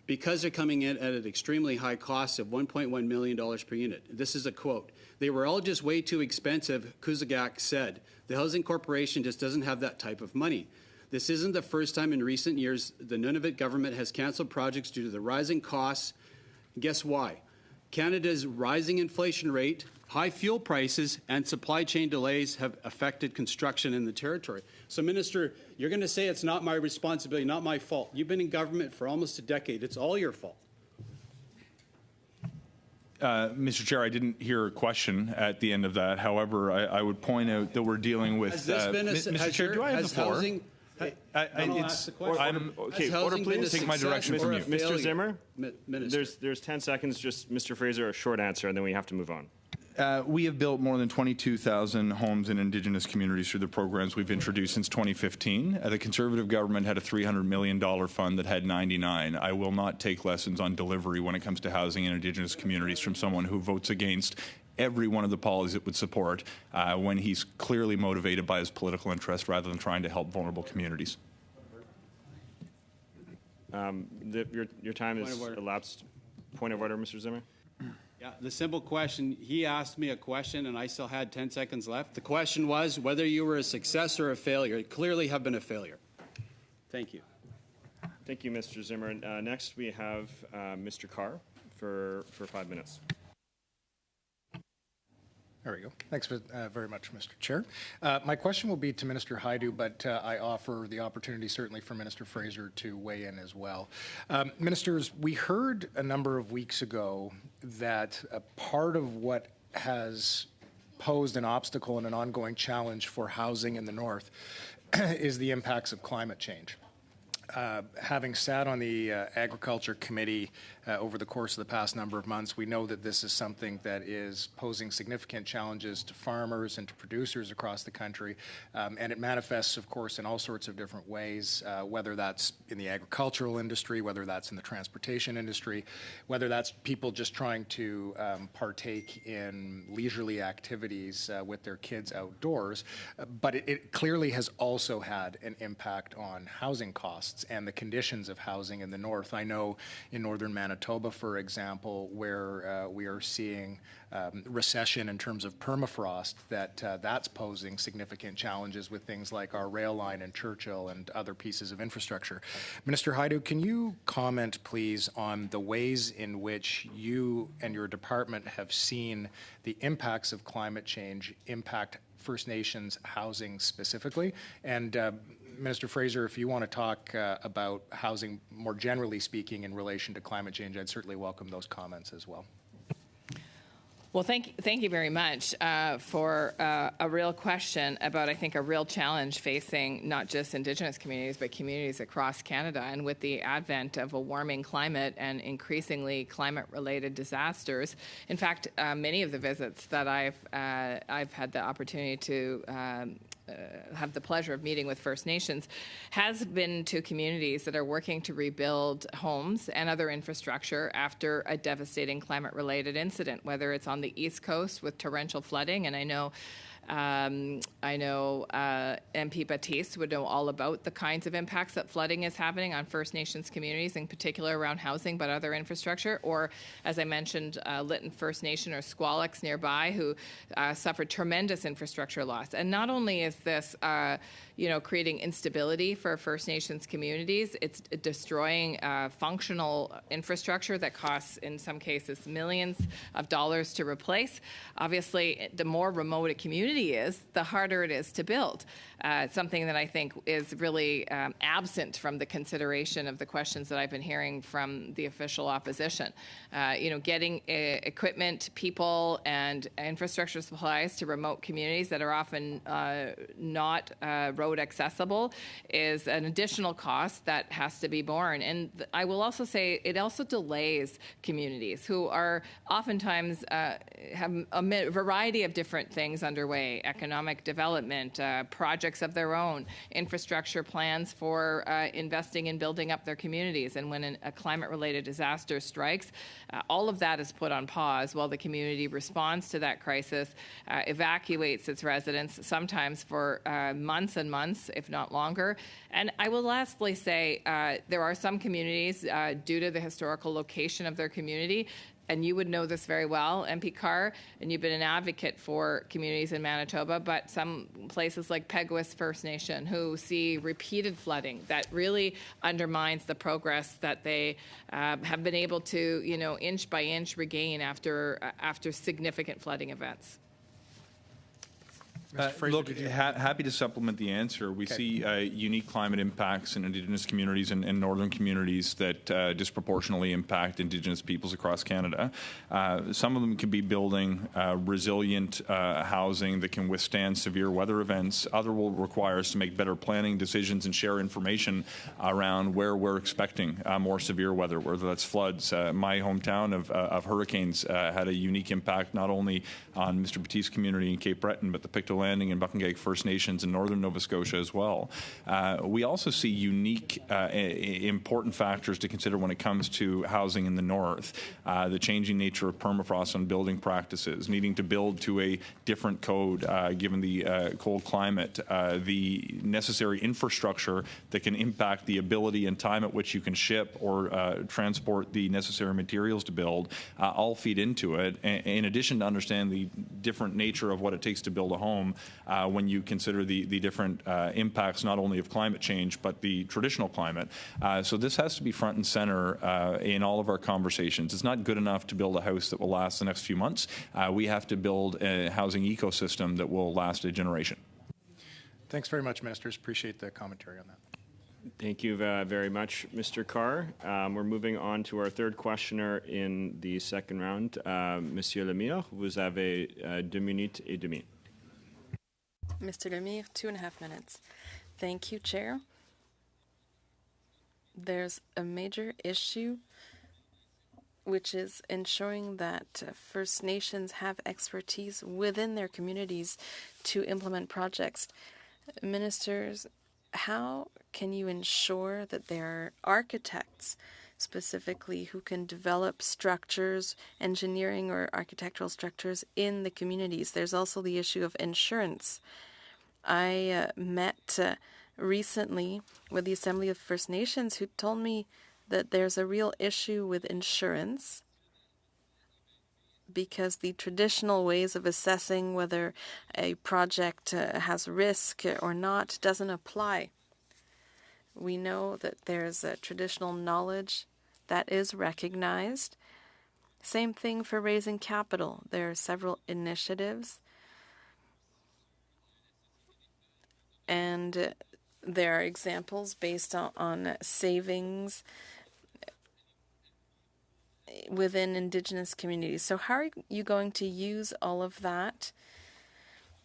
because they're coming in at an extremely high cost of $1.1 million per unit. This is a quote. They were all just way too expensive, Kuzagak said. The Housing Corporation just doesn't have that type of money. This isn't the first time in recent years the Nunavut government has canceled projects due to the rising costs. Guess why? Canada's rising inflation rate, high fuel prices, and supply chain delays have affected construction in the territory. So, Minister, you're going to say it's not my responsibility, not my fault. You've been in government for almost a decade. It's all your fault. Mr. Chair, I didn't hear a question at the end of that. However, I would point out that we're dealing with... Has this been Mr. Chair, do I have the floor? Housing, order, please. Take my direction from you. Mr. Zimmer, Minister. there's 10 seconds. Just Mr. Fraser, a short answer, and then we have to move on. We have built more than 22,000 homes in Indigenous communities through the programs we've introduced since 2015. The Conservative government had a $300 million fund that had 99. I will not take lessons on delivery when it comes to housing in Indigenous communities from someone who votes against every one of the policies it would support when he's clearly motivated by his political interest rather than trying to help vulnerable communities. Your time has elapsed. Point of order, Mr. Zimmer. Yeah, the simple question, he asked me a question and I still had 10 seconds left. The question was whether you were a success or a failure. You clearly have been a failure. Thank you. Thank you, Mr. Zimmer. Next, we have Mr. Carr for 5 minutes. There we go. Thanks very much, Mr. Chair. My question will be to Minister Hajdu, but I offer the opportunity certainly for Minister Fraser to weigh in as well. Ministers, we heard a number of weeks ago that a part of what has posed an obstacle and an ongoing challenge for housing in the North is the impacts of climate change. Having sat on the Agriculture Committee over the course of the past number of months, we know that this is something that is posing significant challenges to farmers and to producers across the country, and it manifests, of course, in all sorts of different ways, whether that's in the agricultural industry, whether that's in the transportation industry, whether that's people just trying to partake in leisurely activities with their kids outdoors, but it clearly has also had an impact on housing costs and the conditions of housing in the North. I know in northern Manitoba, for example, where we are seeing recession in terms of permafrost, that's posing significant challenges with things like our rail line in Churchill and other pieces of infrastructure. Minister Hajdu, can you comment, please, on the ways in which you and your department have seen the impacts of climate change impact First Nations housing specifically? And Minister Fraser, if you want to talk about housing more generally speaking in relation to climate change, I'd certainly welcome those comments as well. Well, thank you very much for a real question about, I think, a real challenge facing not just Indigenous communities, but communities across Canada. And with the advent of a warming climate and increasingly climate-related disasters, in fact, many of the visits that I've had the opportunity to have the pleasure of meeting with First Nations has been to communities that are working to rebuild homes and other infrastructure after a devastating climate-related incident, whether it's on the East Coast with torrential flooding, and I know MP Baptiste would know all about the kinds of impacts that flooding is having on First Nations communities, in particular around housing, but other infrastructure. Or, as I mentioned, Lytton First Nation or Squalex nearby, who suffered tremendous infrastructure loss. And not only is this creating instability for First Nations communities, it's destroying functional infrastructure that costs, in some cases, millions of dollars to replace. Obviously, the more remote a community is, the harder it is to build. Something that I think is really absent from the consideration of the questions that I've been hearing from the official opposition. Getting equipment, people, and infrastructure supplies to remote communities that are often not road accessible is an additional cost that has to be borne. And I will also say it also delays communities who are oftentimes have a variety of different things underway: economic development, projects of their own, infrastructure plans for investing in building up their communities. And when a climate-related disaster strikes, all of that is put on pause while the community responds to that crisis, evacuates its residents, sometimes for months and months, if not longer. And I will lastly say there are some communities, due to the historical location of their community, and you would know this very well, MP Carr, and you've been an advocate for communities in Manitoba, but some places like Peguis First Nation who see repeated flooding that really undermines the progress that they have been able to, inch by inch regain after significant flooding events. Look, happy to supplement the answer. We see unique climate impacts in Indigenous communities and northern communities that disproportionately impact Indigenous peoples across Canada. Some of them can be building resilient housing that can withstand severe weather events. Other will require us to make better planning decisions and share information around where we're expecting more severe weather, whether that's floods. My hometown of hurricanes had a unique impact not only on Mr. Baptiste's community in Cape Breton, but the Pictou Landing and Buckingham First Nations in northern Nova Scotia as well. We also see unique, important factors to consider when it comes to housing in the north. The changing nature of permafrost on building practices, needing to build to a different code given the cold climate, the necessary infrastructure that can impact the ability and time at which you can ship or transport the necessary materials to build, all feed into it. In addition to understand the different nature of what it takes to build a home when you consider the different impacts not only of climate change but the traditional climate. So this has to be front and center in all of our conversations. It's not good enough to build a house that will last the next few months. We have to build a housing ecosystem that will last a generation. Thanks very much, Ministers. Appreciate the commentary on that. Thank you very much, Mr. Carr. We're moving on to our third questioner in the second round. Monsieur Lemire, vous avez 2 minutes et demie. Mr. Lemire, 2.5 minutes. Thank you, Chair. There's a major issue, which is ensuring that First Nations have expertise within their communities to implement projects. Ministers, how can you ensure that there are architects specifically who can develop structures, engineering or architectural structures in the communities? There's also the issue of insurance. I met recently with the Assembly of First Nations who told me that there's a real issue with insurance because the traditional ways of assessing whether a project has risk or not doesn't apply. We know that there's a traditional knowledge that is recognized. Same thing for raising capital. There are several initiatives, and there are examples based on savings within Indigenous communities. So how are you going to use all of that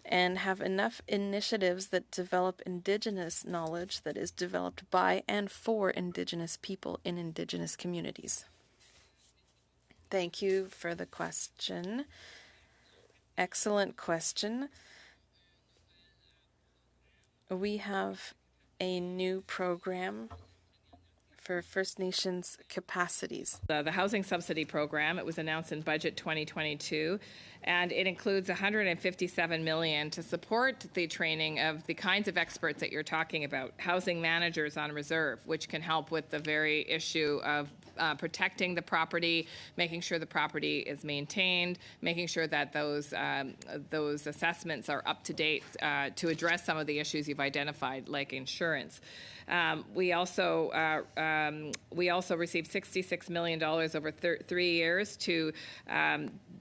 and have enough initiatives that develop Indigenous knowledge that is developed by and for Indigenous people in Indigenous communities? Thank you for the question. Excellent question. We have a new program for First Nations capacities. The Housing Subsidy Program, it was announced in Budget 2022, and it includes $157 million to support the training of the kinds of experts that you're talking about, housing managers on reserve, which can help with the very issue of protecting the property, making sure the property is maintained, making sure that those assessments are up to date to address some of the issues you've identified, like insurance. We also received $66 million over 3 years to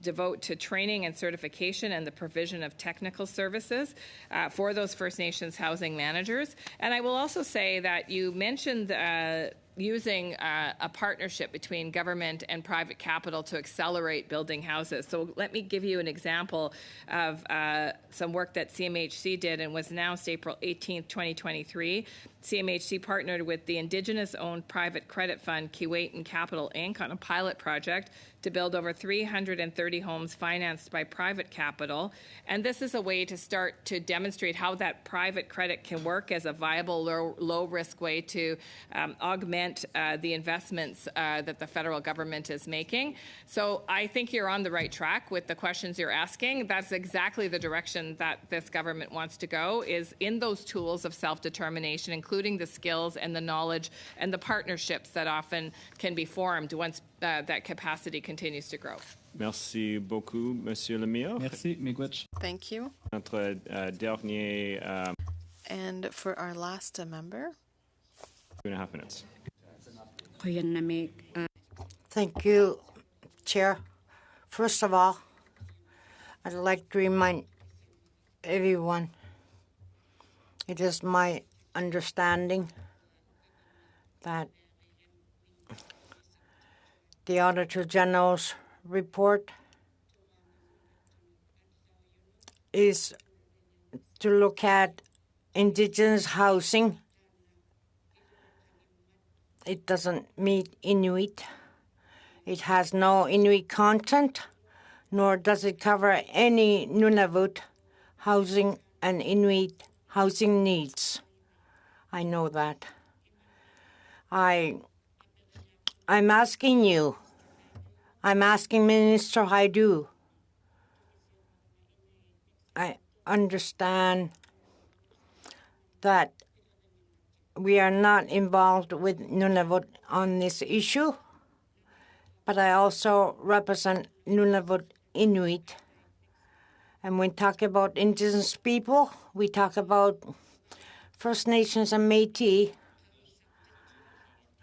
devote to training and certification and the provision of technical services for those First Nations housing managers. And I will also say that you mentioned using a partnership between government and private capital to accelerate building houses. So let me give you an example of some work that CMHC did and was announced April 18th, 2023. CMHC partnered with the Indigenous-owned private credit fund Keewatin Capital Inc. on a pilot project to build over 330 homes financed by private capital. And this is a way to start to demonstrate how that private credit can work as a viable, low-risk way to augment the investments that the federal government is making. So I think you're on the right track with the questions you're asking. That's exactly the direction that this government wants to go, is in those tools of self-determination, including the skills and the knowledge and the partnerships that often can be formed once that capacity continues to grow. Merci beaucoup, Monsieur Lemire. Merci, Miigwech. Thank you. Notre dernier And for our last member. 2.5 minutes. Thank you, Chair. First of all, I'd like to remind everyone it is my understanding that the Auditor General's report is to look at Indigenous housing. It doesn't meet Inuit. It has no Inuit content, nor does it cover any Nunavut housing and Inuit housing needs. I know that. I'm asking you, I'm asking Minister Haidu. I understand that we are not involved with Nunavut on this issue, but I also represent Nunavut Inuit. And when we talk about Indigenous people, we talk about First Nations and Métis.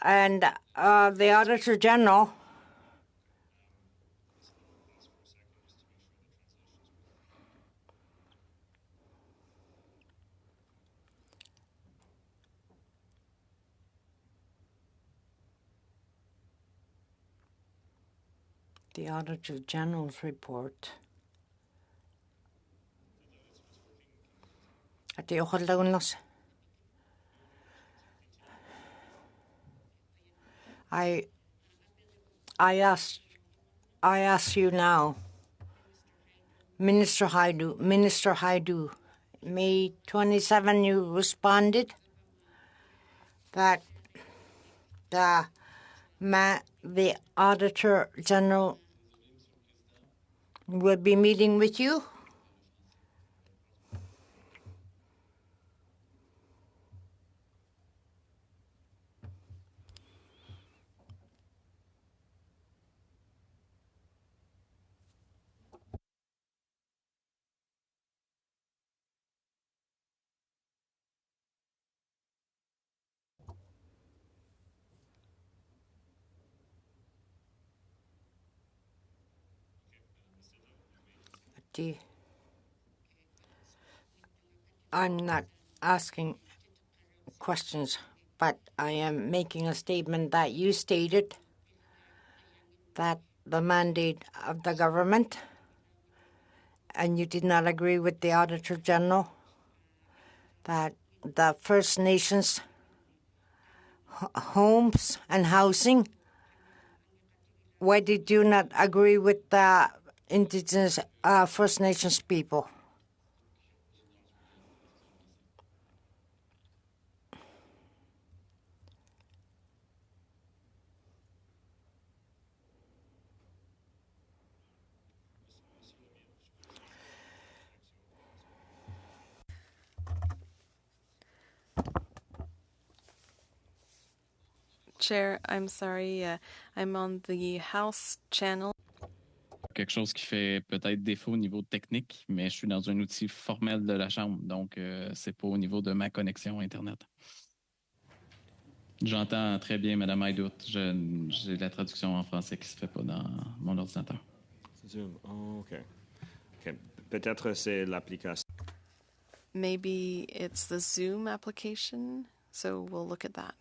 And the Auditor General the Auditor General's report. I ask you now, Minister Haidu, May 27 you responded that the Auditor General will be meeting with you. I'm not asking questions, but I am making a statement that you stated that the mandate of the government, and you did not agree with the Auditor General, that the First Nations homes and housing. Why did you not agree with the Indigenous First Nations people? Chair, I'm sorry, I'm on the House channel. Quelque chose qui fait peut-être défaut au niveau technique, mais je suis dans un outil formel de la Chambre, donc c'est pas au niveau de ma connexion Internet. J'entends très bien, Mme Haidout. J'ai la traduction en français qui se fait pas dans mon ordinateur. Zoom, oh, OK. Peut-être c'est l'application. Maybe it's the Zoom application, so we'll look at that.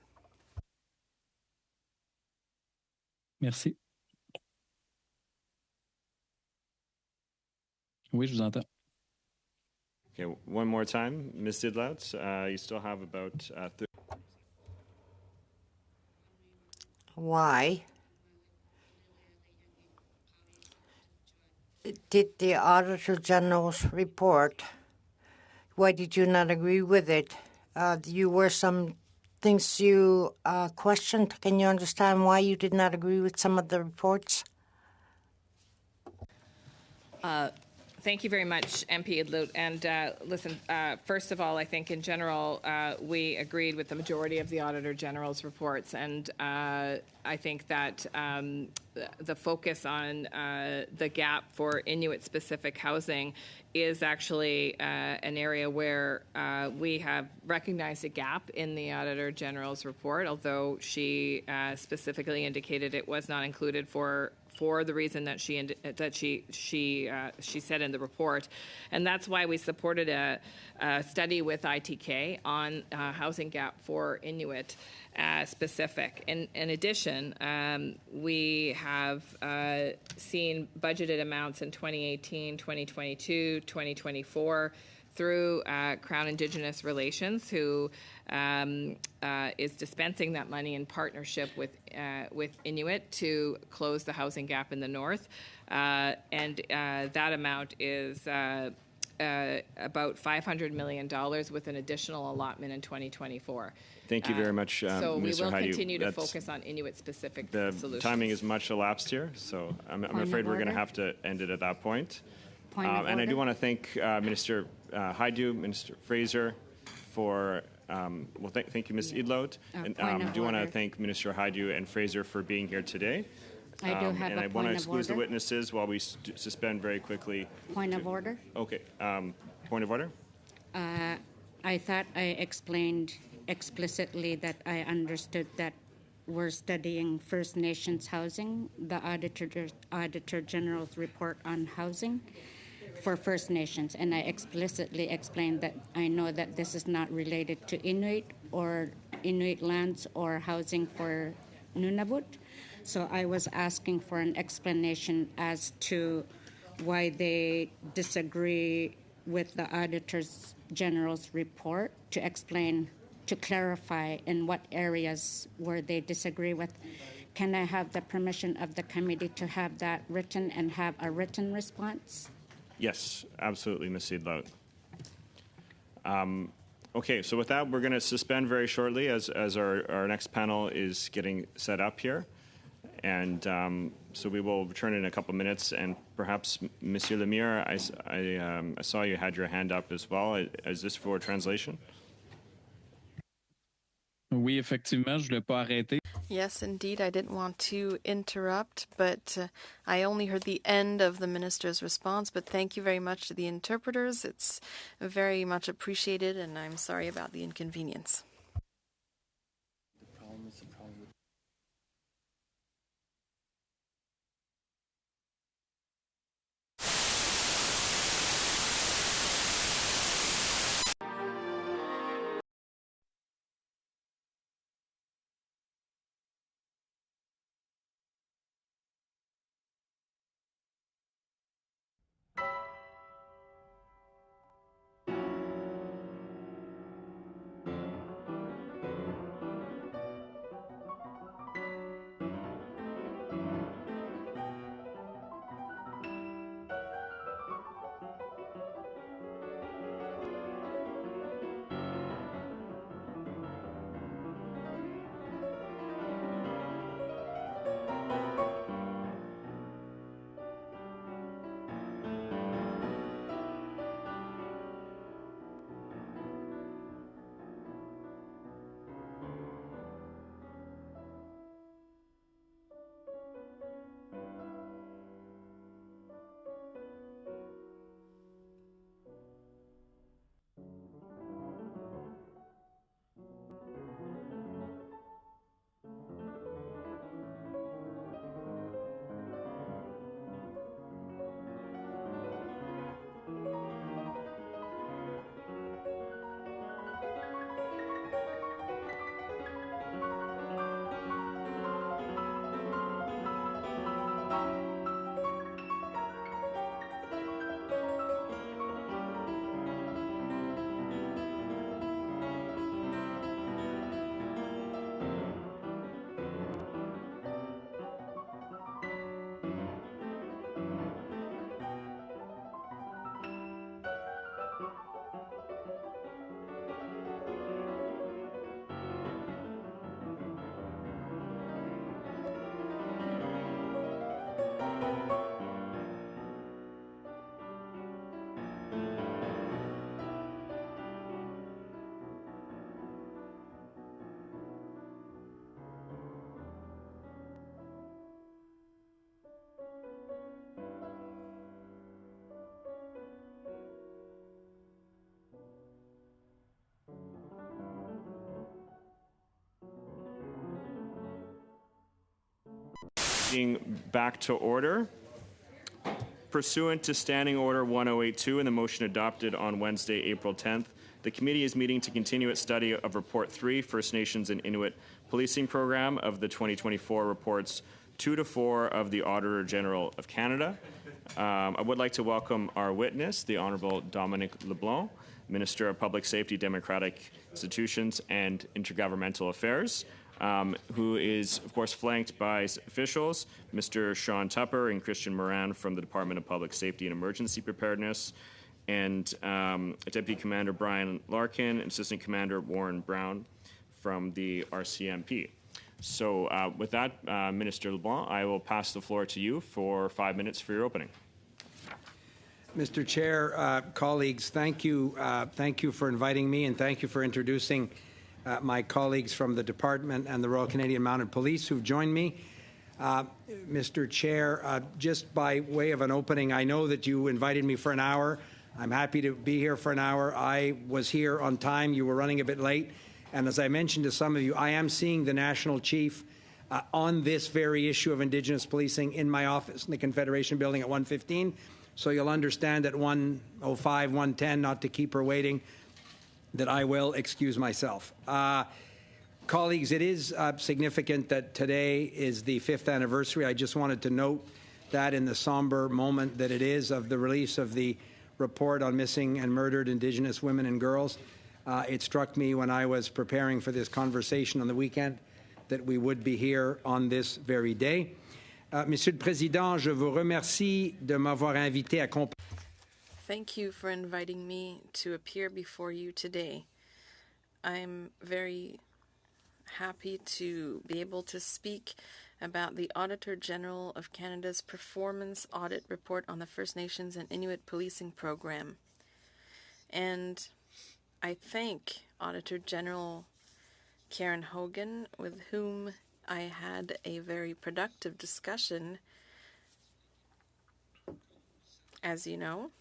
Merci. Oui, je vous entends. Okay, one more time, Ms. Didlout. You still have about 30. Why did the Auditor General's report, why did you not agree with it? You were some things you questioned. Can you understand why you did not agree with some of the reports? Thank you very much, MP Idlout. And listen, first of all, I think in general, we agreed with the majority of the Auditor General's reports. And I think that the focus on the gap for Inuit-specific housing is actually an area where we have recognized a gap in the Auditor General's report, although she specifically indicated it was not included for the reason that she said in the report, and that's why we supported a study with ITK on housing gap for Inuit specific. In addition, we have seen budgeted amounts in 2018, 2022, 2024 through Crown Indigenous Relations, who is dispensing that money in partnership with Inuit to close the housing gap in the north. And that amount is about $500 million with an additional allotment in 2024. Thank you very much, so Minister we will Haidu. continue to focus on Inuit-specific solutions. The timing is much elapsed here, so I'm afraid we're going to have to end it at that point. And I do want to thank Minister Haidu, Minister Fraser for, thank you, Ms. Idlout. And I do want to thank Minister Haidu and Fraser for being here today. I do have and a I want point to of excuse the order. witnesses while we suspend very quickly. Point of order. Okay. Point of order? I thought I explained explicitly that I understood that we're studying First Nations housing, the Auditor General's report on housing for First Nations, and I explicitly explained that I know that this is not related to Inuit or Inuit lands or housing for Nunavut. So I was asking for an explanation as to why they disagree with the Auditor General's report, to explain, to clarify in what areas where they disagree with. Can I have the permission of the committee to have that written and have a written response? Yes, absolutely, Ms. Seidlout. Okay, so with that, we're going to suspend very shortly as our next panel is getting set up here. And so we will return in a couple minutes. And perhaps, Monsieur Lemire, I saw you had your hand up as well. Is this for translation? Oui, effectivement, je ne l'ai pas arrêté. Yes, indeed, I didn't want to interrupt, but I only heard the end of the minister's response. But thank you very much to the interpreters. It's very much appreciated, and I'm sorry about the inconvenience. Back to order. Pursuant to Standing Order 1082 and the motion adopted on Wednesday, April 10th, the committee is meeting to continue its study of Report 3, First Nations and Inuit Policing Program of the 2024 reports 2 to 4 of the Auditor General of Canada. I would like to welcome our witness, the Honourable Dominic LeBlanc, Minister of Public Safety, Democratic Institutions and Intergovernmental Affairs, who is, of course, flanked by officials, Mr. Sean Tupper and Christian Moran from the Department of Public Safety and Emergency Preparedness, and Deputy Commander Brian Larkin and Assistant Commander Warren Brown from the RCMP. So with that, Minister LeBlanc, I will pass the floor to you for 5 minutes for your opening. Mr. Chair, colleagues, thank you for inviting me, and thank you for introducing my colleagues from the Department and the Royal Canadian Mounted Police who've joined me. Mr. Chair, just by way of an opening, I know that you invited me for an hour. I'm happy to be here for an hour. I was here on time. You were running a bit late. And as I mentioned to some of you, I am seeing the National Chief on this very issue of Indigenous policing in my office in the Confederation Building at 1:15. So you'll understand at 1:05, 1:10, not to keep her waiting, that I will excuse myself. Colleagues, it is significant that today is the 5th anniversary. I just wanted to note that in the somber moment that it is of the release of the report on missing and murdered Indigenous women and girls. It struck me when I was preparing for this conversation on the weekend that we would be here on this very day. Monsieur le Président, je vous remercie de m'avoir invité à Thank you for inviting me to appear before you today. I'm very happy to be able to speak about the Auditor General of Canada's Performance Audit Report on the First Nations and Inuit Policing Program. And I thank Auditor General Karen Hogan, with whom I had a very productive discussion. As you know,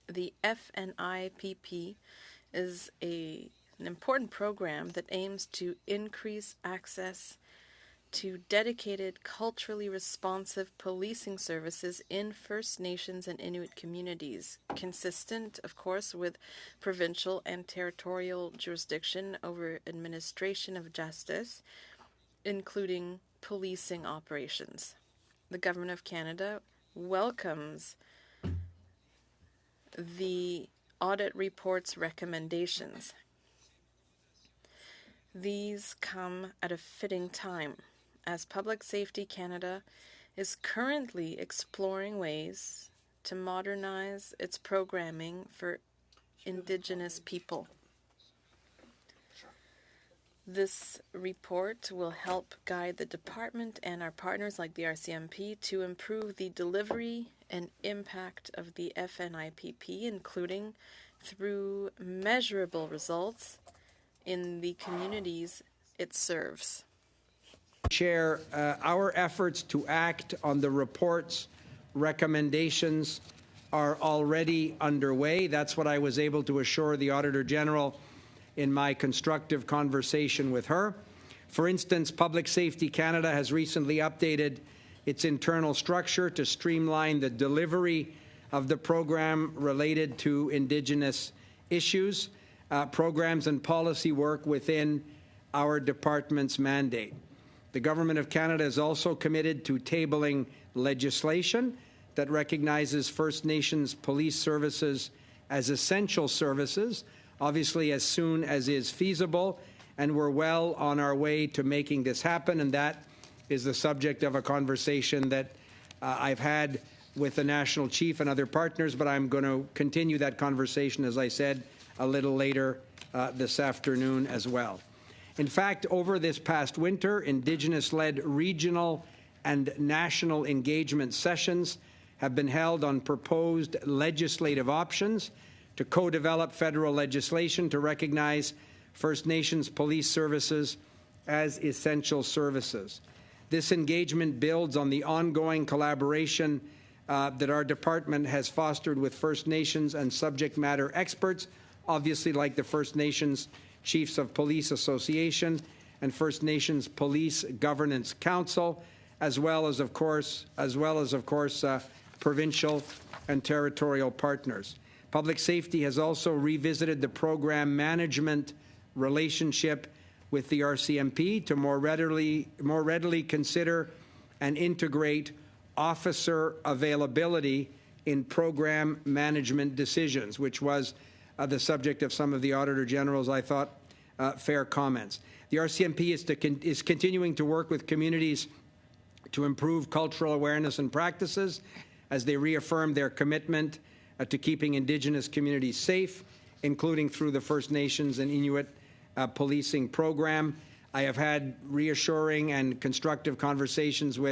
the FNIPP is an important program that aims to increase access to dedicated, culturally responsive policing services in First Nations and Inuit communities, consistent, of course, with provincial and territorial jurisdiction over administration of justice, including policing operations. The Government of Canada welcomes the audit report's recommendations. These come at a fitting time, as Public Safety Canada is currently exploring ways to modernize its programming for Indigenous people. This report will help guide the department and our partners like the RCMP to improve the delivery and impact of the FNIPP, including through measurable results in the communities it serves. Chair, our efforts to act on the report's recommendations are already underway. That's what I was able to assure the Auditor General in my constructive conversation with her. For instance, Public Safety Canada has recently updated its internal structure to streamline the delivery of the program related to Indigenous issues, programs and policy work within our department's mandate. The Government of Canada is also committed to tabling legislation that recognizes First Nations police services as essential services, obviously as soon as is feasible, and we're well on our way to making this happen, and that is the subject of a conversation that I've had with the National Chief and other partners, but I'm going to continue that conversation, as I said, a little later this afternoon as well. In fact, over this past winter, Indigenous-led regional and national engagement sessions have been held on proposed legislative options to co-develop federal legislation to recognize First Nations police services as essential services. This engagement builds on the ongoing collaboration that our department has fostered with First Nations and subject matter experts, obviously like the First Nations Chiefs of Police Association and First Nations Police Governance Council, as well as of course, provincial and territorial partners. Public Safety has also revisited the program management relationship with the RCMP to more readily consider and integrate officer availability in program management decisions, which was the subject of some of the Auditor General's, I thought, fair comments. The RCMP is continuing to work with communities to improve cultural awareness and practices as they reaffirm their commitment to keeping Indigenous communities safe, including through the First Nations and Inuit policing program. I have had reassuring and constructive conversations with